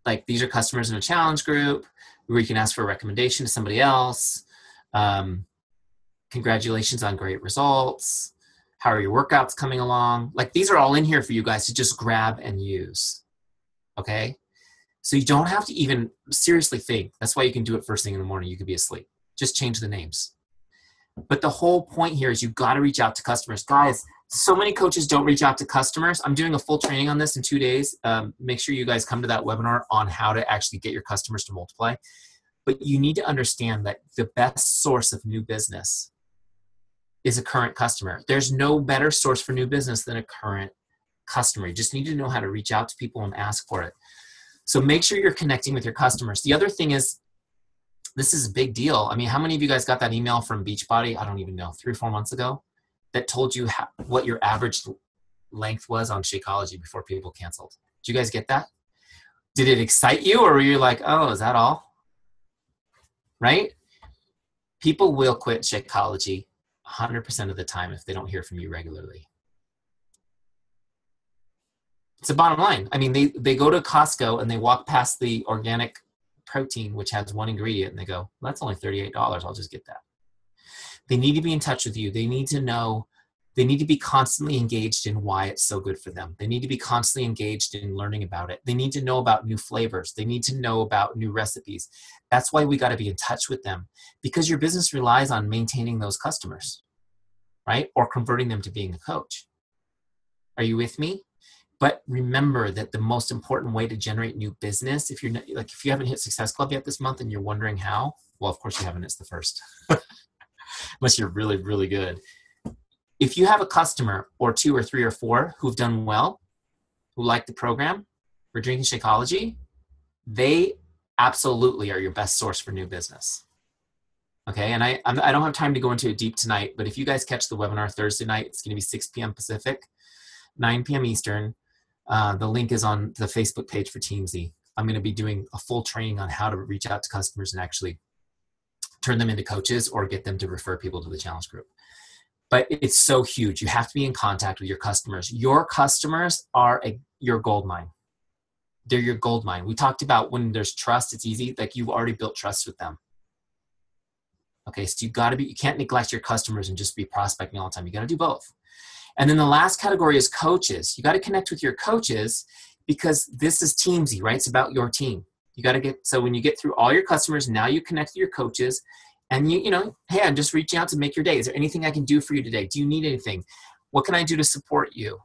like these are customers in a challenge group where you can ask for a recommendation to somebody else. Congratulations on great results. How are your workouts coming along? Like these are all in here for you guys to just grab and use. Okay. So you don't have to even seriously think. That's why you can do it first thing in the morning. You could be asleep. Just change the names. But the whole point here is you've got to reach out to customers. Guys, so many coaches don't reach out to customers. I'm doing a full training on this in 2 days. Make sure you guys come to that webinar on how to actually get your customers to multiply. But you need to understand that the best source of new business is a current customer. There's no better source for new business than a current customer. You just need to know how to reach out to people and ask for it. So make sure you're connecting with your customers. The other thing is, this is a big deal. I mean, how many of you guys got that email from Beachbody, I don't even know, 3 or 4 months ago, that told you what your average length was on Shakeology before people canceled? Did you guys get that? Did it excite you, or were you like, oh, is that all? Right? People will quit Shakeology 100% of the time if they don't hear from you regularly. It's the bottom line. I mean, they go to Costco and they walk past the organic protein, which has 1 ingredient, and they go, well, that's only $38. I'll just get that. They need to be in touch with you. They need to know, they need to be constantly engaged in why it's so good for them. They need to be constantly engaged in learning about it. They need to know about new flavors. They need to know about new recipes. That's why we got to be in touch with them, because your business relies on maintaining those customers, right? Or converting them to being a coach. Are you with me? But remember that the most important way to generate new business, if you're not, like, if you haven't hit Success Club yet this month and you're wondering how, well, of course you haven't. It's the first, unless you're really, really good. If you have a customer or 2 or 3 or 4 who've done well, who like the program for Drinking Shakeology, they absolutely are your best source for new business. Okay, and I don't have time to go into it deep tonight, but if you guys catch the webinar Thursday night, it's going to be 6 p.m. Pacific, 9 p.m. Eastern. The link is on the Facebook page for Teamzy. I'm going to be doing a full training on how to reach out to customers and actually turn them into coaches or get them to refer people to the challenge group. But it's so huge. You have to be in contact with your customers. Your customers are your gold mine. They're your gold mine. We talked about when there's trust, it's easy. Like, you've already built trust with them. Okay, so you can't neglect your customers and just be prospecting all the time. You got to do both. And then the last category is coaches. You got to connect with your coaches, because this is Teamzy, right? It's about your team. You got to so when you get through all your customers, now you connect with your coaches, and you know, hey, I'm just reaching out to make your day. Is there anything I can do for you today? Do you need anything? What can I do to support you?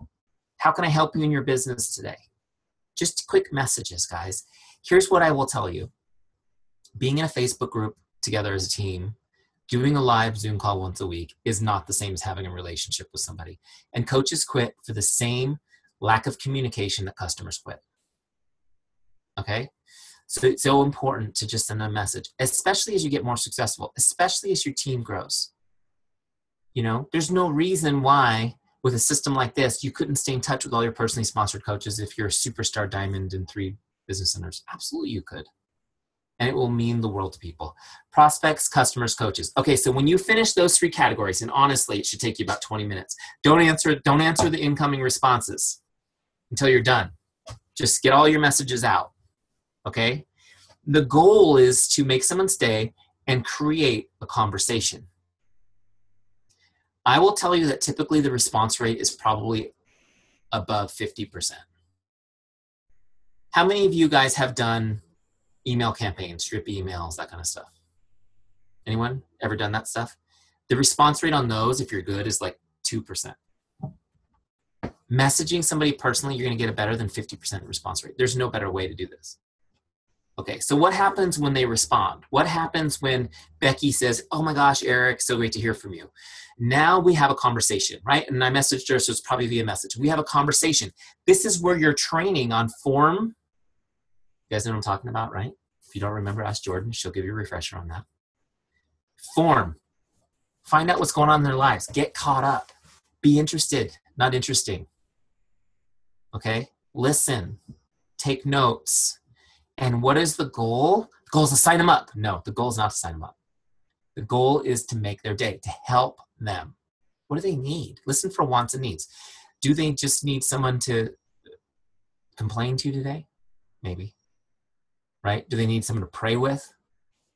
How can I help you in your business today? Just quick messages, guys. Here's what I will tell you. Being in a Facebook group together as a team, doing a live Zoom call once a week is not the same as having a relationship with somebody. And coaches quit for the same lack of communication that customers quit. Okay? So it's so important to just send a message, especially as you get more successful, especially as your team grows. You know, there's no reason why with a system like this, you couldn't stay in touch with all your personally sponsored coaches if you're a superstar diamond in 3 business centers. Absolutely you could. And it will mean the world to people. Prospects, customers, coaches. Okay, so when you finish those 3 categories, and honestly, it should take you about 20 minutes. Don't answer the incoming responses until you're done. Just get all your messages out, okay? The goal is to make someone stay and create a conversation. I will tell you that typically the response rate is probably above 50%. How many of you guys have done email campaigns, drip emails, that kind of stuff? Anyone ever done that stuff? The response rate on those, if you're good, is like 2%. Messaging somebody personally, you're going to get a better than 50% response rate. There's no better way to do this. Okay, so what happens when they respond? What happens when Becky says, oh my gosh, Eric, so great to hear from you. Now we have a conversation, right? And I messaged her, so it's probably via message. We have a conversation. This is where you're training on form. You guys know what I'm talking about, right? If you don't remember, ask Jordan. She'll give you a refresher on that. Form. Find out what's going on in their lives. Get caught up. Be interested, not interesting. Okay? Listen. Take notes. And what is the goal? The goal is to sign them up. No, the goal is not to sign them up. The goal is to make their day, to help them. What do they need? Listen for wants and needs. Do they just need someone to complain to today? Maybe. Right? Do they need someone to pray with?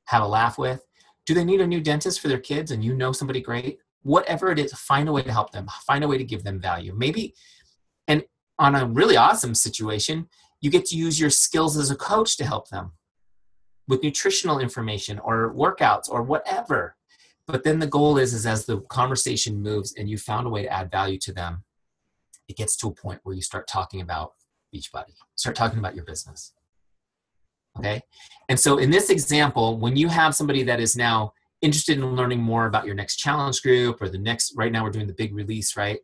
Have a laugh with? Do they need a new dentist for their kids and you know somebody great? Whatever it is, find a way to help them. Find a way to give them value. Maybe, and on a really awesome situation, you get to use your skills as a coach to help them with nutritional information or workouts or whatever. But then the goal is as the conversation moves and you found a way to add value to them, it gets to a point where you start talking about Beachbody, start talking about your business. Okay. And so in this example, when you have somebody that is now interested in learning more about your next challenge group or the next, right now we're doing the big release, right?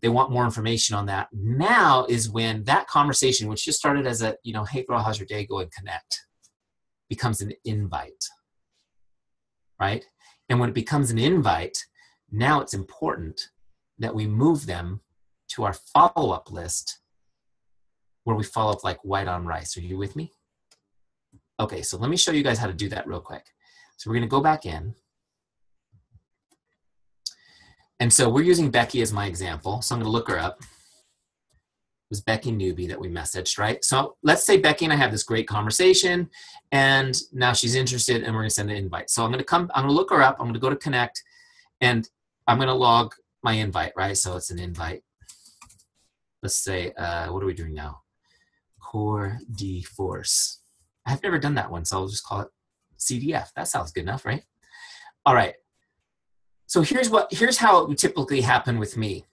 They want more information on that. Now is when that conversation, which just started as a, hey girl, how's your day going? Connect, becomes an invite, right? And when it becomes an invite, now it's important that we move them to our follow-up list where we follow up like white on rice. Are you with me? Okay, so let me show you guys how to do that real quick. So we're gonna go back in. And so we're using Becky as my example. So I'm gonna look her up. It was Becky Newby that we messaged, right? So let's say Becky and I have this great conversation and now she's interested and we're gonna send an invite. So I'm gonna look her up, I'm gonna go to connect and I'm gonna log my invite, right? So it's an invite. Let's say, what are we doing now? Core D Force. I've never done that one, so I'll just call it CDF. That sounds good enough, right? All right. So here's how it would typically happen with me.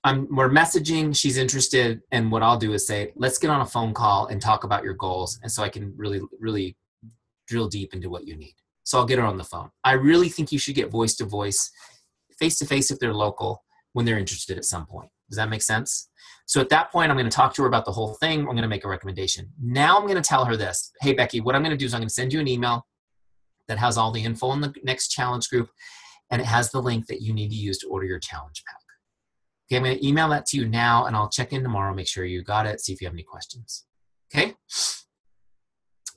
We're messaging, she's interested, and what I'll do is say, let's get on a phone call and talk about your goals, and so I can really, really drill deep into what you need. So I'll get her on the phone. I really think you should get voice-to-voice, face-to-face if they're local, when they're interested at some point. Does that make sense? So at that point, I'm going to talk to her about the whole thing. I'm going to make a recommendation. Now I'm going to tell her this. Hey, Becky, what I'm going to do is I'm going to send you an email that has all the info in the next challenge group, and it has the link that you need to use to order your challenge pack. Okay, I'm going to email that to you now, and I'll check in tomorrow, make sure you got it, see if you have any questions. Okay?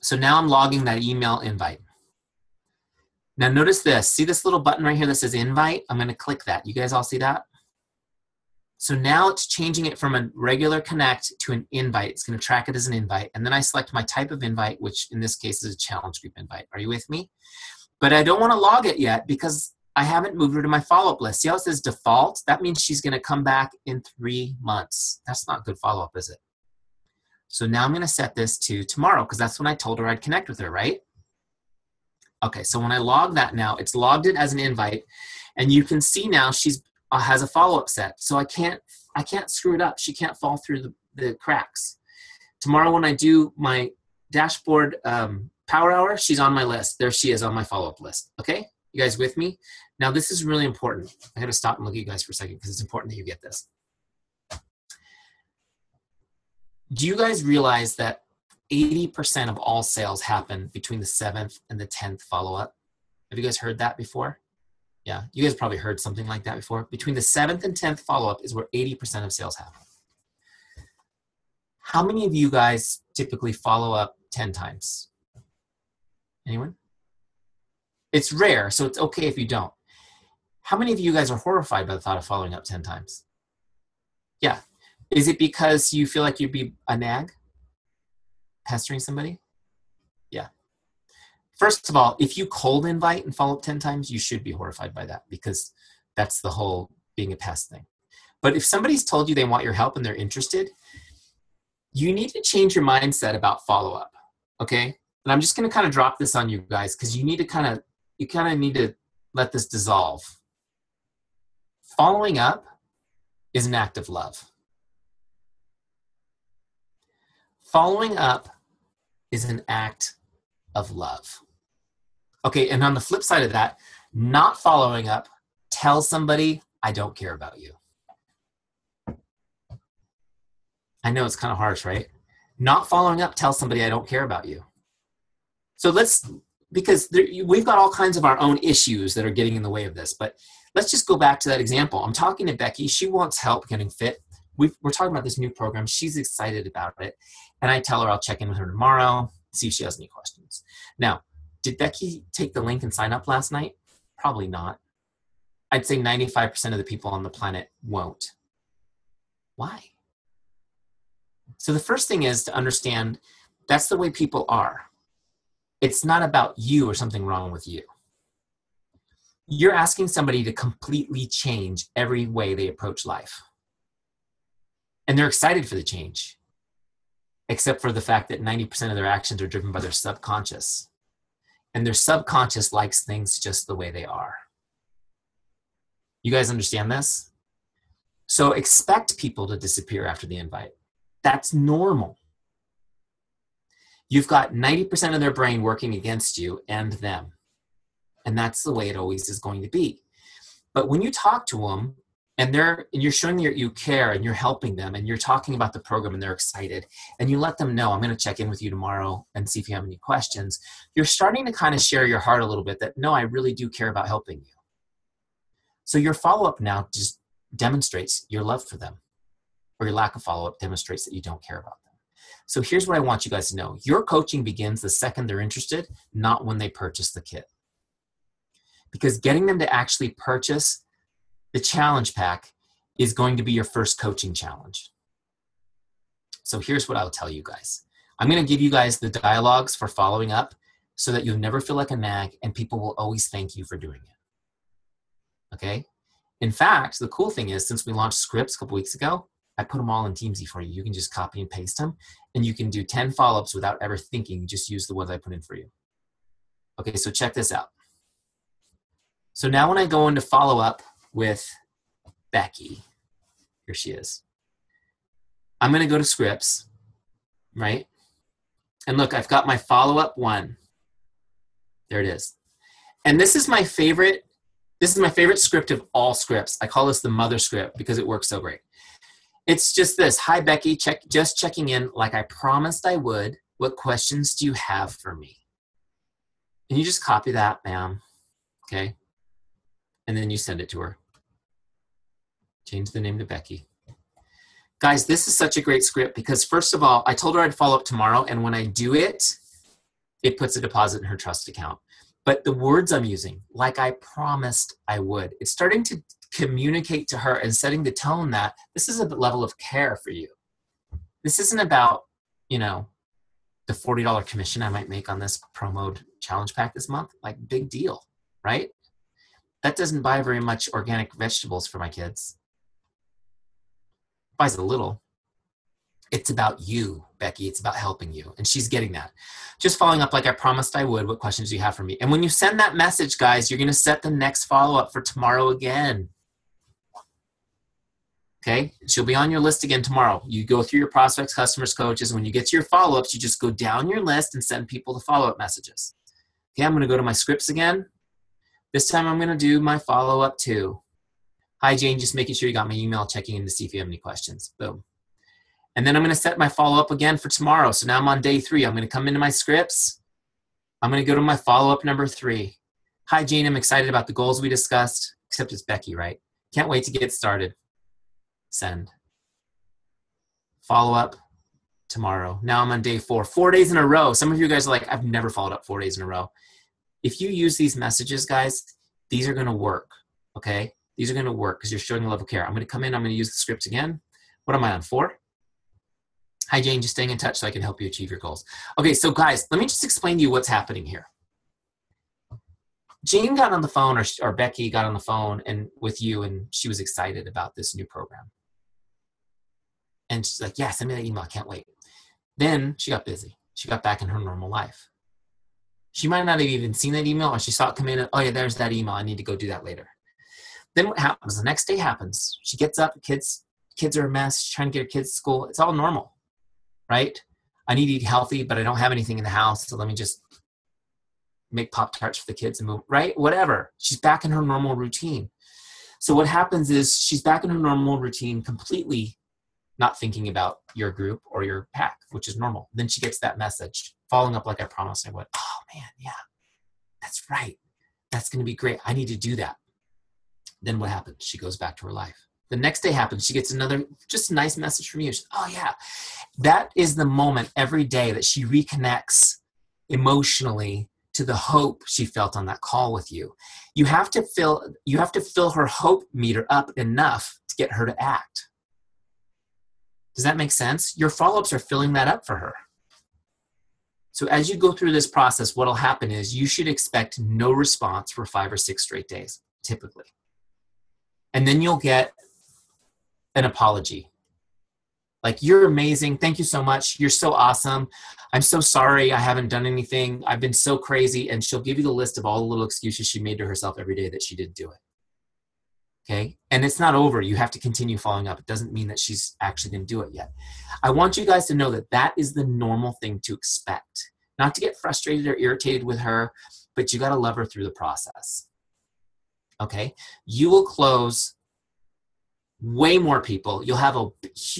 So now I'm logging that email invite. Now notice this. See this little button right here that says invite? I'm going to click that. You guys all see that? So now it's changing it from a regular connect to an invite. It's going to track it as an invite. And then I select my type of invite, which in this case is a challenge group invite. Are you with me? But I don't want to log it yet because I haven't moved her to my follow-up list. See how it says default? That means she's going to come back in 3 months. That's not good follow-up, is it? So now I'm going to set this to tomorrow because that's when I told her I'd connect with her, right? Okay, so when I log that now, it's logged it as an invite. And you can see now she's has a follow-up set. So I can't screw it up. She can't fall through the cracks. Tomorrow when I do my dashboard power hour, she's on my list. There she is on my follow-up list. Okay? You guys with me? Now this is really important. I gotta stop and look at you guys for a second because it's important that you get this. Do you guys realize that 80% of all sales happen between the 7th and the 10th follow-up? Have you guys heard that before? Yeah, you guys probably heard something like that before. Between the 7th and 10th follow-up is where 80% of sales happen. How many of you guys typically follow up 10 times? Anyone? It's rare, so it's okay if you don't. How many of you guys are horrified by the thought of following up 10 times? Yeah. Is it because you feel like you'd be a nag? Pestering somebody? Yeah. First of all, if you cold invite and follow up 10 times, you should be horrified by that because that's the whole being a pest thing. But if somebody's told you they want your help and they're interested, you need to change your mindset about follow-up, okay? And I'm just going to kind of drop this on you guys because you need to need to let this dissolve. Following up is an act of love. Following up is an act of love. Okay, and on the flip side of that, not following up, tell somebody, I don't care about you. I know it's kind of harsh, right? Not following up, tell somebody, I don't care about you. So we've got all kinds of our own issues that are getting in the way of this, but let's just go back to that example. I'm talking to Becky. She wants help getting fit. We're talking about this new program. She's excited about it. And I tell her I'll check in with her tomorrow, see if she has any questions. Now, did Becky take the link and sign up last night? Probably not. I'd say 95% of the people on the planet won't. Why? So the first thing is to understand that's the way people are. It's not about you or something wrong with you. You're asking somebody to completely change every way they approach life. And they're excited for the change, except for the fact that 90% of their actions are driven by their subconscious. And their subconscious likes things just the way they are. You guys understand this? So expect people to disappear after the invite. That's normal. You've got 90% of their brain working against you and them. And that's the way it always is going to be. But when you talk to them and you're showing that you care and you're helping them and you're talking about the program and they're excited and you let them know, I'm going to check in with you tomorrow and see if you have any questions, you're starting to kind of share your heart a little bit that, no, I really do care about helping you. So your follow-up now just demonstrates your love for them, or your lack of follow-up demonstrates that you don't care about them. So here's what I want you guys to know. Your coaching begins the second they're interested, not when they purchase the kit. Because getting them to actually purchase the challenge pack is going to be your first coaching challenge. So here's what I'll tell you guys. I'm going to give you guys the dialogues for following up so that you'll never feel like a nag and people will always thank you for doing it. Okay? In fact, the cool thing is, since we launched scripts a couple weeks ago, I put them all in Teamzy for you. You can just copy and paste them, and you can do 10 follow-ups without ever thinking. Just use the ones I put in for you. Okay, so check this out. So now when I go into follow-up with Becky, here she is. I'm going to go to scripts, right? And look, I've got my follow-up one. There it is. And this is my favorite. This is my favorite script of all scripts. I call this the mother script because it works so great. It's just this. Hi, Becky. Just checking in like I promised I would. What questions do you have for me? And you just copy that, ma'am. Okay? And then you send it to her. Change the name to Becky. Guys, this is such a great script because, first of all, I told her I'd follow up tomorrow, and when I do it, it puts a deposit in her trust account. But the words I'm using, like I promised I would, it's starting to communicate to her and setting the tone that this is a level of care for you. This isn't about, the $40 commission I might make on this promo challenge pack this month. Like, big deal, right? That doesn't buy very much organic vegetables for my kids. It buys a little. It's about you, Becky. It's about helping you. And she's getting that. Just following up like I promised I would. What questions do you have for me? And when you send that message, guys, you're going to set the next follow-up for tomorrow again. Okay? She'll be on your list again tomorrow. You go through your prospects, customers, coaches. When you get to your follow-ups, you just go down your list and send people the follow-up messages. Okay, I'm going to go to my scripts again. This time I'm going to do my follow-up too. Hi, Jane. Just making sure you got my email, checking in to see if you have any questions. Boom. And then I'm going to set my follow-up again for tomorrow. So now I'm on day 3. I'm going to come into my scripts. I'm going to go to my follow-up number 3. Hi, Jane. I'm excited about the goals we discussed. Except it's Becky, right? Can't wait to get started. Send. Follow-up tomorrow. Now I'm on day 4. 4 days in a row. Some of you guys are like, I've never followed up 4 days in a row. If you use these messages, guys, these are going to work, okay? These are going to work because you're showing a level of care. I'm going to come in. I'm going to use the scripts again. What am I on, 4? Hi, Jane, just staying in touch so I can help you achieve your goals. Okay, so guys, let me just explain to you what's happening here. Jane got on the phone, or Becky got on the phone with you, and she was excited about this new program. And she's like, yeah, send me that email. I can't wait. Then she got busy. She got back in her normal life. She might not have even seen that email, or she saw it come in, and, oh, yeah, there's that email. I need to go do that later. Then what happens? The next day happens. She gets up, kids are a mess. She's trying to get her kids to school. It's all normal. Right? I need to eat healthy, but I don't have anything in the house, so let me just make Pop-Tarts for the kids and move, right? Whatever. She's back in her normal routine. So what happens is she's back in her normal routine completely not thinking about your group or your pack, which is normal. Then she gets that message, following up like I promised. I went, oh man, yeah, that's right. That's going to be great. I need to do that. Then what happens? She goes back to her life. The next day happens. She gets another just nice message from you. She's, oh yeah. That is the moment every day that she reconnects emotionally to the hope she felt on that call with you. You have to fill her hope meter up enough to get her to act. Does that make sense? Your follow-ups are filling that up for her. So as you go through this process, what'll happen is you should expect no response for 5 or 6 straight days, typically. And then you'll get an apology. Like, you're amazing. Thank you so much. You're so awesome. I'm so sorry I haven't done anything. I've been so crazy. And she'll give you the list of all the little excuses she made to herself every day that she didn't do it. Okay? And it's not over. You have to continue following up. It doesn't mean that she's actually going to do it yet. I want you guys to know that that is the normal thing to expect. Not to get frustrated or irritated with her, but you got to love her through the process. Okay? You will close way more people. You'll have a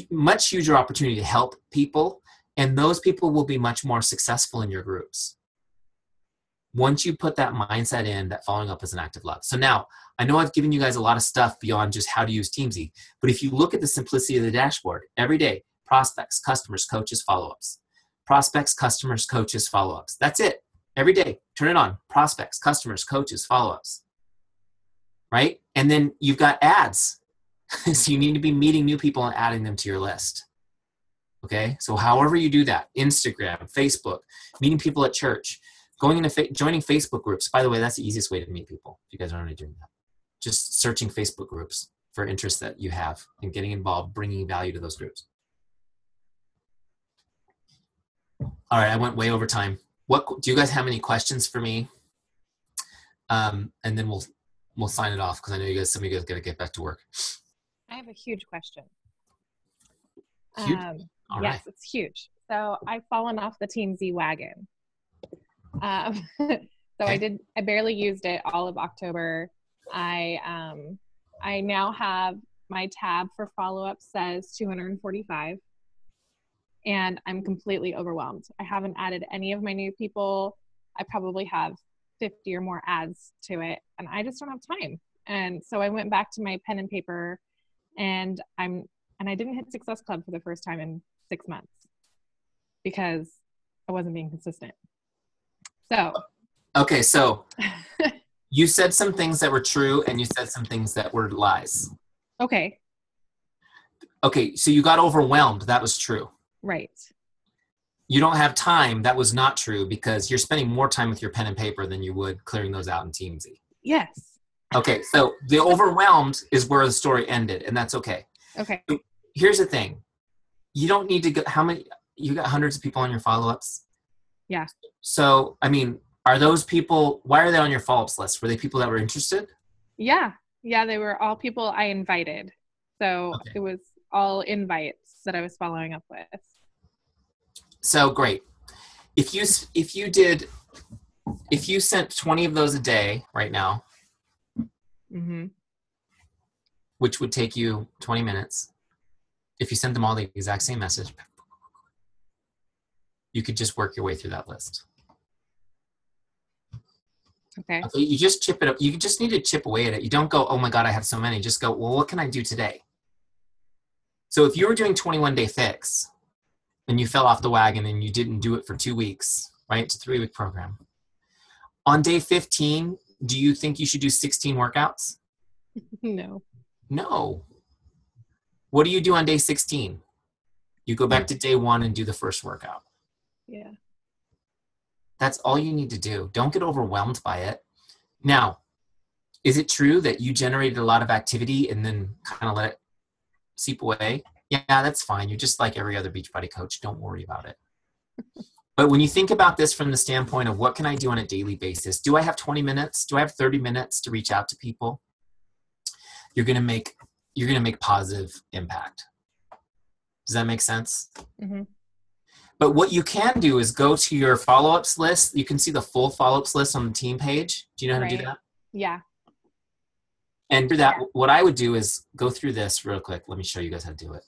much huger opportunity to help people, and those people will be much more successful in your groups. Once you put that mindset in, that following up is an act of love. So now, I know I've given you guys a lot of stuff beyond just how to use Teamzy, but if you look at the simplicity of the dashboard, every day, prospects, customers, coaches, follow-ups. Prospects, customers, coaches, follow-ups. That's it. Every day, turn it on. Prospects, customers, coaches, follow-ups. Right? And then you've got ads. So you need to be meeting new people and adding them to your list. Okay? So however you do that, Instagram, Facebook, meeting people at church, going into joining Facebook groups. By the way, that's the easiest way to meet people if you guys are already doing that. Just searching Facebook groups for interests that you have and getting involved, bringing value to those groups. All right, I went way over time. Do you guys have any questions for me? And then we'll sign it off because I know some of you guys got to get back to work. I have a huge question. Huge? All yes, right. it's huge. So I've fallen off the Teamzy wagon. So Okay. I barely used it all of October. I now have my tab for follow-up says 245, and I'm completely overwhelmed. I haven't added any of my new people. I probably have 50 or more ads to it, and I just don't have time. And so I went back to my pen and paper, and I didn't hit Success Club for the first time in 6 months because I wasn't being consistent. So. Okay, so you said some things that were true and you said some things that were lies. Okay. Okay, so you got overwhelmed. That was true. Right. You don't have time. That was not true because you're spending more time with your pen and paper than you would clearing those out in Teamzy. Yes. Okay, so the overwhelmed is where the story ended, and that's okay. Okay. Here's the thing. You don't need to go, you got hundreds of people on your follow-ups? Yeah. So, I mean, are those people, why are they on your follow-ups list? Were they people that were interested? Yeah. Yeah, they were all people I invited. So Okay. It was all invites that I was following up with. So great. If you sent 20 of those a day right now, Mm-hmm. which would take you 20 minutes, if you sent them all the exact same message, you could just work your way through that list. Okay. You just chip it up. You just need to chip away at it. You don't go, oh my God, I have so many. Just go, well, what can I do today? So if you were doing 21-day fix and you fell off the wagon and you didn't do it for 2 weeks, right? It's a 3-week program. On day 15, do you think you should do 16 workouts? No. No. What do you do on day 16? You go back to day 1 and do the first workout. Yeah. That's all you need to do. Don't get overwhelmed by it. Now, is it true that you generated a lot of activity and then kind of let it seep away? Yeah, that's fine. You're just like every other Beachbody coach. Don't worry about it. But when you think about this from the standpoint of what can I do on a daily basis? Do I have 20 minutes? Do I have 30 minutes to reach out to people? You're going to make positive impact. Does that make sense? Mm-hmm. But what you can do is go to your follow-ups list. You can see the full follow-ups list on the team page. Do you know how to do that? Yeah. And for that, what I would do is go through this real quick. Let me show you guys how to do it.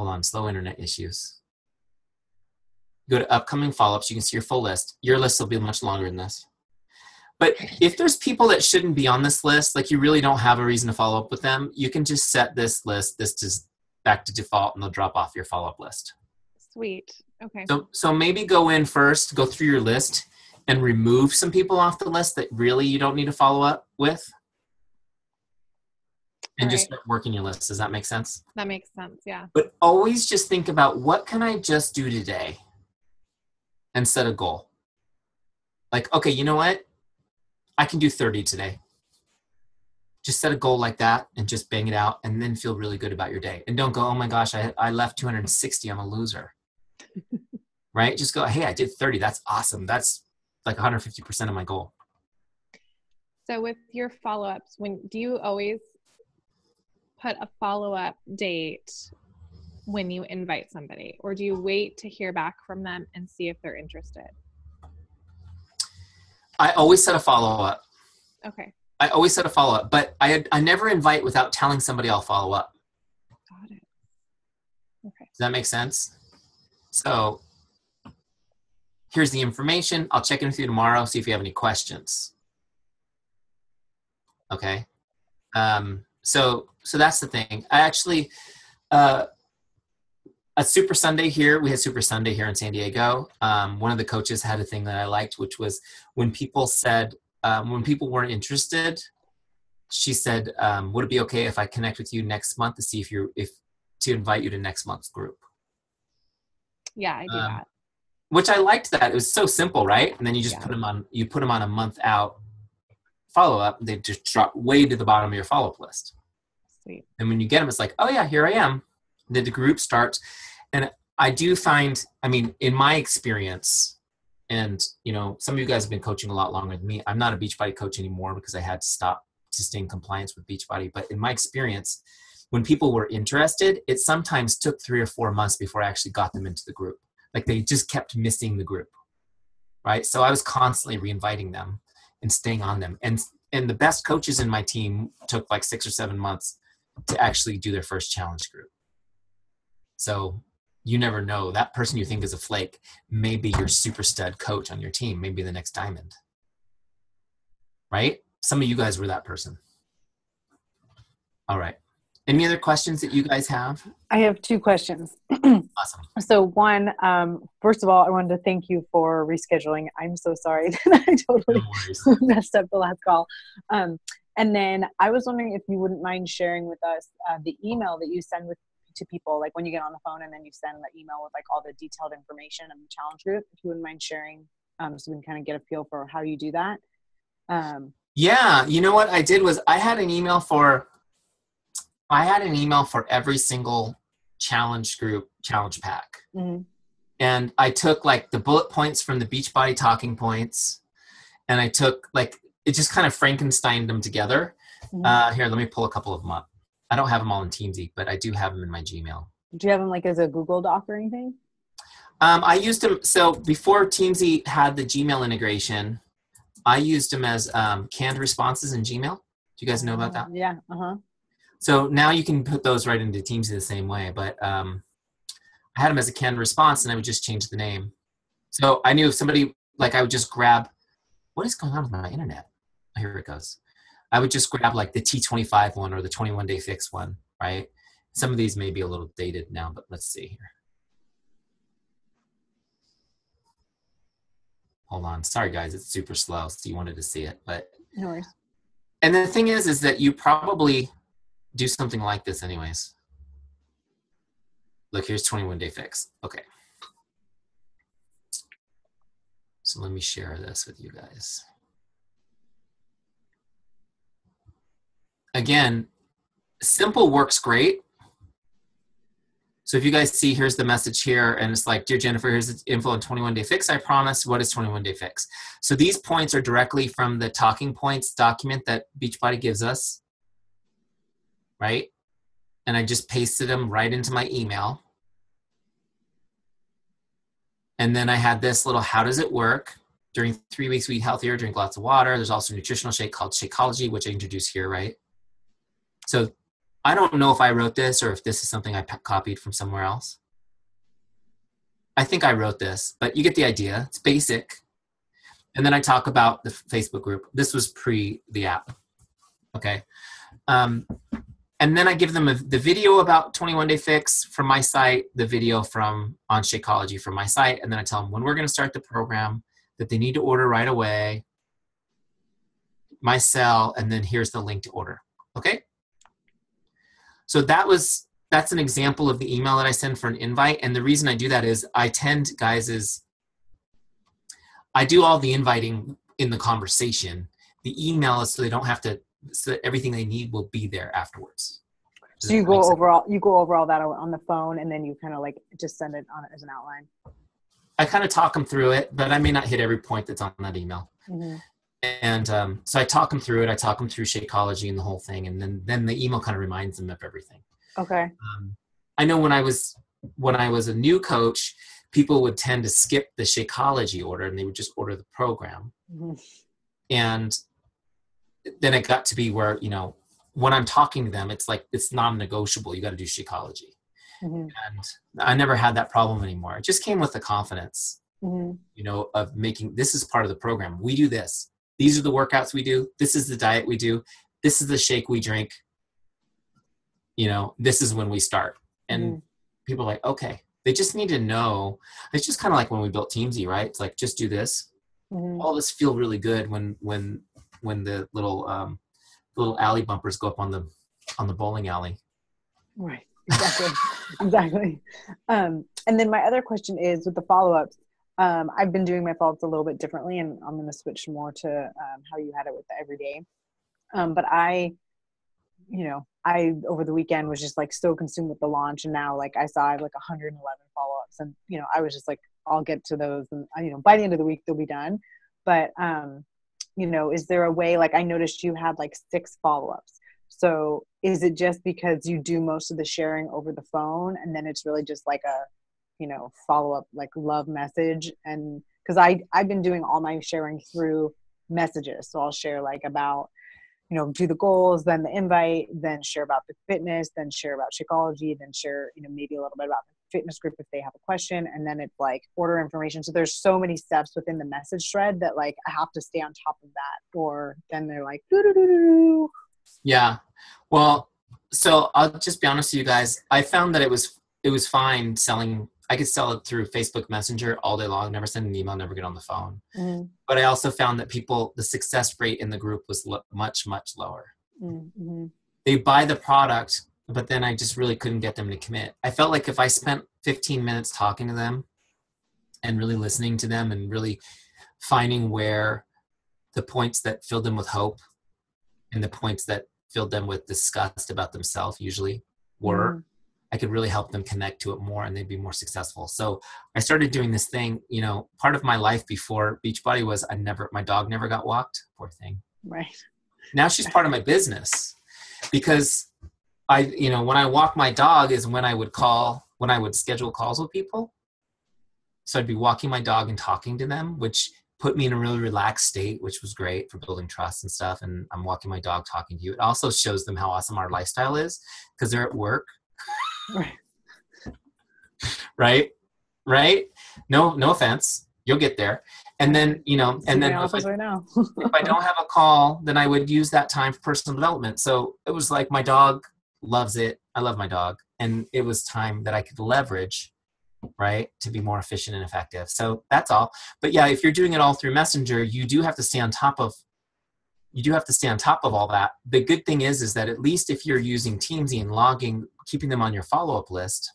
hold on, slow internet issues. Go to upcoming follow-ups. You can see your full list. Your list will be much longer than this. But if there's people that shouldn't be on this list, like you really don't have a reason to follow up with them, you can just set this list, back to default, and they'll drop off your follow-up list. Sweet. Okay. So maybe go in first, go through your list, and remove some people off the list that really you don't need to follow up with. And just start working your list. Does that make sense? That makes sense, yeah. But always just think about, what can I just do today? And set a goal. Like, okay, you know what? I can do 30 today. Just set a goal like that and just bang it out, and then feel really good about your day. And don't go, oh my gosh, I left 260. I'm a loser. Right? Just go, hey, I did 30. That's awesome. That's like 150% of my goal. So with your follow-ups, do you always put a follow-up date when you invite somebody, or do you wait to hear back from them and see if they're interested? I always set a follow-up. Okay. I always set a follow-up, but I never invite without telling somebody I'll follow up. Got it. Okay. Does that make sense? So here's the information. I'll check in with you tomorrow, see if you have any questions. Okay. So that's the thing. I actually, at Super Sunday here, we had Super Sunday here in San Diego. One of the coaches had a thing that I liked, which was when people said, when people weren't interested, she said, would it be okay if I connect with you next month to see to invite you to next month's group? Yeah, I do that. Which I liked that. It was so simple, right? And then you just put them on a month out follow-up. They just drop way to the bottom of your follow-up list. Sweet. And when you get them, it's like, oh yeah, here I am. Then the group starts. And I do find, I mean, in my experience, and some of you guys have been coaching a lot longer than me. I'm not a Beachbody coach anymore because I had to stop to stay in compliance with Beachbody. But in my experience, when people were interested, it sometimes took 3 or 4 months before I actually got them into the group. Like they just kept missing the group, right? So I was constantly reinviting them and staying on them. And the best coaches in my team took like 6 or 7 months to actually do their first challenge group. So you never know. That person you think is a flake may be your super stud coach on your team, maybe the next diamond, right? Some of you guys were that person. All right. Any other questions that you guys have? I have 2 questions. Awesome. So one, first of all, I wanted to thank you for rescheduling. I'm so sorry that I totally messed up the last call. And then I was wondering if you wouldn't mind sharing with us the email that you send to people, like when you get on the phone and then you send the email with like all the detailed information of the challenge group, if you wouldn't mind sharing, so we can kind of get a feel for how you do that. Yeah. You know what I did was I had an email for every single challenge group, challenge pack. Mm-hmm. And I took like the bullet points from the Beachbody talking points, and I took like, it just kind of Frankensteined them together. Mm-hmm. Here, let me pull a couple of them up. I don't have them all in Teamzy, but I do have them in my Gmail. Do you have them like as a Google Doc or anything? I used them. So before Teamzy had the Gmail integration, I used them as canned responses in Gmail. Do you guys know about that? Yeah. Uh-huh. So now you can put those right into Teamzy the same way, but I had them as a canned response, and I would just change the name. So I knew if somebody, like I would just grab, what is going on with my internet? Oh, here it goes. I would just grab like the T25 one or the 21-day fix one, right? Some of these may be a little dated now, but let's see here. Hold on. Sorry, guys. It's super slow, so you wanted to see it. But no worries. And the thing is that you probably do something like this anyways. Look, here's 21-day fix. Okay. So let me share this with you guys. Again, simple works great. So if you guys see, here's the message here, and it's like, dear Jennifer, here's the info on 21-day fix. I promise. What is 21-day fix? So these points are directly from the talking points document that Beachbody gives us, right? And I just pasted them right into my email. And then I had this little, how does it work? During 3 weeks, we eat healthier, drink lots of water. There's also a nutritional shake called Shakeology, which I introduced here, right? So I don't know if I wrote this or if this is something I copied from somewhere else. I think I wrote this, but you get the idea. It's basic. And then I talk about the Facebook group. This was pre the app. Okay. And then I give them the video about 21 Day Fix from my site, the video from on Shakeology from my site. And then I tell them when we're going to start the program, that they need to order right away, my cell, and then here's the link to order. Okay. So that's an example of the email that I send for an invite. And the reason I do that is I do all the inviting in the conversation. The email is so they don't have to, so that everything they need will be there afterwards. So you go over all that on the phone, and then you kind of like just send it on as an outline. I kind of talk them through it, but I may not hit every point that's on that email. Mm-hmm. And so I talk them through it. I talk them through Shakeology and the whole thing, and then the email kind of reminds them of everything. Okay. I know when I was a new coach, people would tend to skip the Shakeology order, and they would just order the program. Mm-hmm. And then it got to be where, you know, when I'm talking to them, it's like, it's non-negotiable. You got to do Shakeology. Mm-hmm. And I never had that problem anymore. It just came with the confidence, mm-hmm. you know, of making, this is part of the program. We do this. These are the workouts we do. This is the diet we do. This is the shake we drink. You know, this is when we start. And mm-hmm. people are like, okay, they just need to know. It's just kind of like when we built Teamzy, right? It's like, just do this. Mm-hmm. All this feel really good when the little alley bumpers go up on the bowling alley. Right. Exactly. Exactly. And then my other question is with the follow-ups, I've been doing my follow-ups a little bit differently, and I'm going to switch more to how you had it with the everyday. But I over the weekend was just like so consumed with the launch, and now like I saw I have like 111 follow-ups, and you know, I was just like, I'll get to those, and you know, by the end of the week they'll be done. But you know, is there a way, like I noticed you had like 6 follow-ups. So is it just because you do most of the sharing over the phone, and then it's really just like a, you know, follow-up, like love message? And because I've been doing all my sharing through messages. So I'll share like about, you know, do the goals, then the invite, then share about the fitness, then share about Shakeology, then share, you know, maybe a little bit about the fitness group if they have a question, and then it's like order information. So there's so many steps within the message thread that like I have to stay on top of that, or then they're like doo-doo-doo-doo. Yeah. Well, so I'll just be honest with you guys. I found that it was fine selling. I could sell it through Facebook Messenger all day long, never send an email, never get on the phone. Mm-hmm. But I also found that the success rate in the group was much, much lower. Mm-hmm. They buy the product, but then I just really couldn't get them to commit. I felt like if I spent 15 minutes talking to them and really listening to them and really finding where the points that filled them with hope and the points that filled them with disgust about themselves usually were, I could really help them connect to it more, and they'd be more successful. So I started doing this thing, you know, part of my life before Beachbody was my dog never got walked, poor thing. Right. Now she's part of my business, because when I walk my dog is when I would schedule calls with people. So I'd be walking my dog and talking to them, which put me in a really relaxed state, which was great for building trust and stuff. And I'm walking my dog, talking to you. It also shows them how awesome our lifestyle is, because they're at work. Right. No offense. You'll get there. And then, you know, and then if I don't have a call, then I would use that time for personal development. So it was like, my dog loves it. I love my dog. And it was time that I could leverage, right, to be more efficient and effective. So that's all. But yeah, if you're doing it all through Messenger, you do have to stay on top of all that. The good thing is that at least if you're using Teamzy and logging, keeping them on your follow-up list,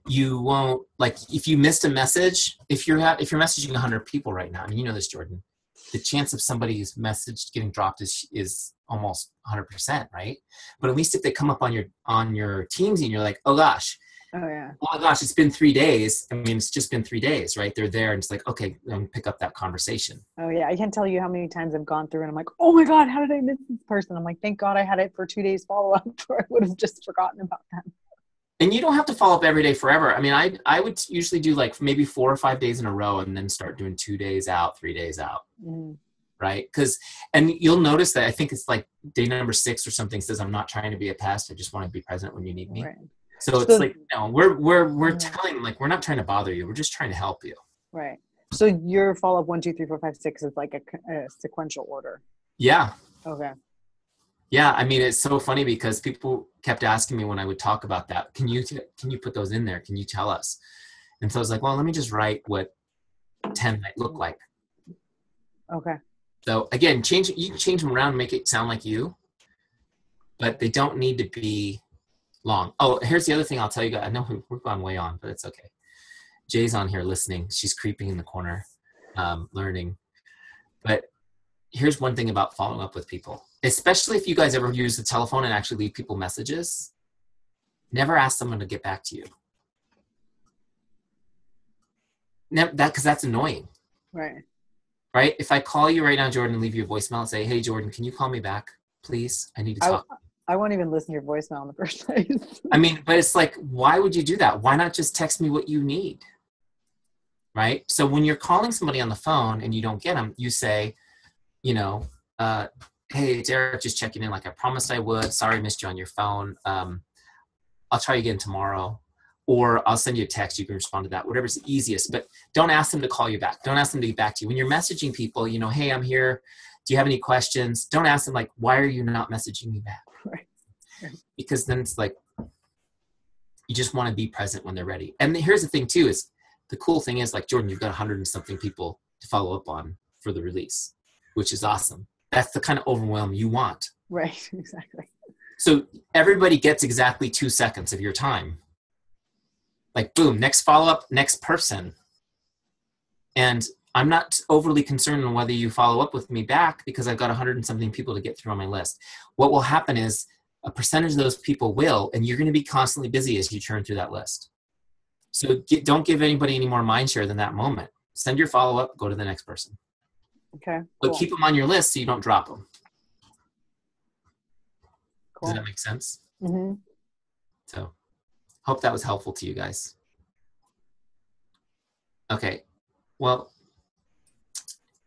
you won't, like, if you missed a message, if you're messaging 100 people right now, I mean, you know this, Jordan, the chance of somebody's message getting dropped is almost 100%, right? But at least if they come up on your Teamzy and you're like, oh gosh, it's been 3 days. I mean, it's just been 3 days, right? They're there, and it's like, okay, I'm gonna pick up that conversation. Oh yeah, I can't tell you how many times I've gone through and I'm like, oh my God, how did I miss this person? I'm like, thank God I had it for 2 days follow-up, or I would have just forgotten about them. And you don't have to follow up every day forever. I mean, I would usually do like maybe 4 or 5 days in a row, and then start doing 2 days out, 3 days out. right? And you'll notice that I think it's like day number 6 or something says, I'm not trying to be a pest. I just want to be present when you need me. Right. So it's like, no, we're telling them, like, we're not trying to bother you. We're just trying to help you. Right. So your follow-up 1, 2, 3, 4, 5, 6 is like a sequential order. Yeah. Okay. Yeah. I mean, it's so funny because people kept asking me when I would talk about that, can you put those in there? Can you tell us? And so I was like, well, let me just write what 10 might look like. Okay. So again, you can change them around and make it sound like you, but they don't need to be long. Oh, here's the other thing I'll tell you guys. I know we're going way on, but it's okay. Jay's on here listening. She's creeping in the corner, learning. But here's one thing about following up with people, especially if you guys ever use the telephone and actually leave people messages. Never ask someone to get back to you. Because that's annoying. Right. Right? If I call you right now, Jordan, and leave you a voicemail and say, hey, Jordan, can you call me back, please? I need to talk. I won't even listen to your voicemail in the first place. I mean, but it's like, why would you do that? Why not just text me what you need? Right? So when you're calling somebody on the phone and you don't get them, you say, hey, it's Eric, just checking in like I promised I would. Sorry I missed you on your phone. I'll try again tomorrow. Or I'll send you a text. You can respond to that, whatever's easiest. But don't ask them to call you back. Don't ask them to get back to you. When you're messaging people, hey, I'm here. Do you have any questions? Don't ask them, like, why are you not messaging me back? Right. Because then it's like, you just want to be present when they're ready. And here's the thing, too, is the cool thing is, like, Jordan, you've got 100 and something people to follow up on for the release, which is awesome. That's the kind of overwhelm you want. Right, exactly. So everybody gets exactly 2 seconds of your time. Like, boom, next follow-up, next person. And I'm not overly concerned on whether you follow up with me back because I've got 100 and something people to get through on my list. What will happen is a percentage of those people will, and you're going to be constantly busy as you churn through that list. So don't give anybody any more mind share than that moment. Send your follow-up, go to the next person. Okay. But keep them on your list so you don't drop them. Cool. Does that make sense? Mm-hmm. So hope that was helpful to you guys. Okay. Well,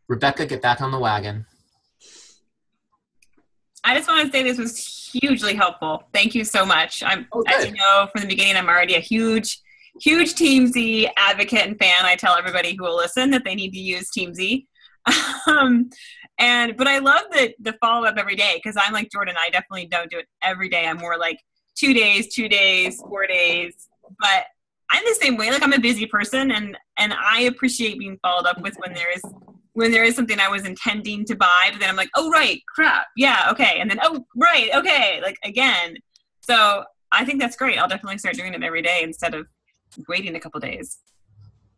Rebecca, get back on the wagon. I just want to say this was hugely helpful. Thank you so much. As you know, from the beginning, I'm already a huge Teamzy advocate and fan. I tell everybody who will listen that they need to use Teamzy. But I love the follow-up every day because I'm like Jordan. I definitely don't do it every day. I'm more like 2 days, 4 days. But I'm the same way. Like, I'm a busy person, and I appreciate being followed up with when there is something I was intending to buy, but then I'm like, oh, right, crap, yeah, okay. And then, oh, right, okay, like, again. So I think that's great. I'll definitely start doing it every day instead of waiting a couple days.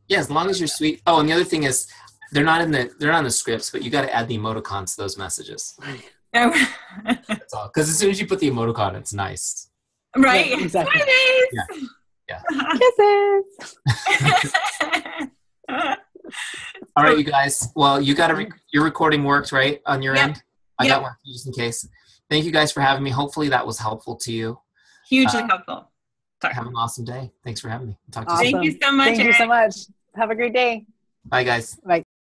Yeah, as long as you're sweet. Oh, and the other thing is, they're not in the scripts, but you got to add the emoticons to those messages. That's all. Because as soon as you put the emoticon, it's nice. Right. Yeah, exactly. Yeah. Kisses. All right, you guys. Well, you got your recording worked, right, on your end? I got one just in case. Thank you guys for having me. Hopefully that was helpful to you. Hugely helpful. Sorry. Have an awesome day. Thanks for having me. Talk to Awesome. you soon. Thank you so much. Thank you so much. Have a great day. Bye, guys. Bye.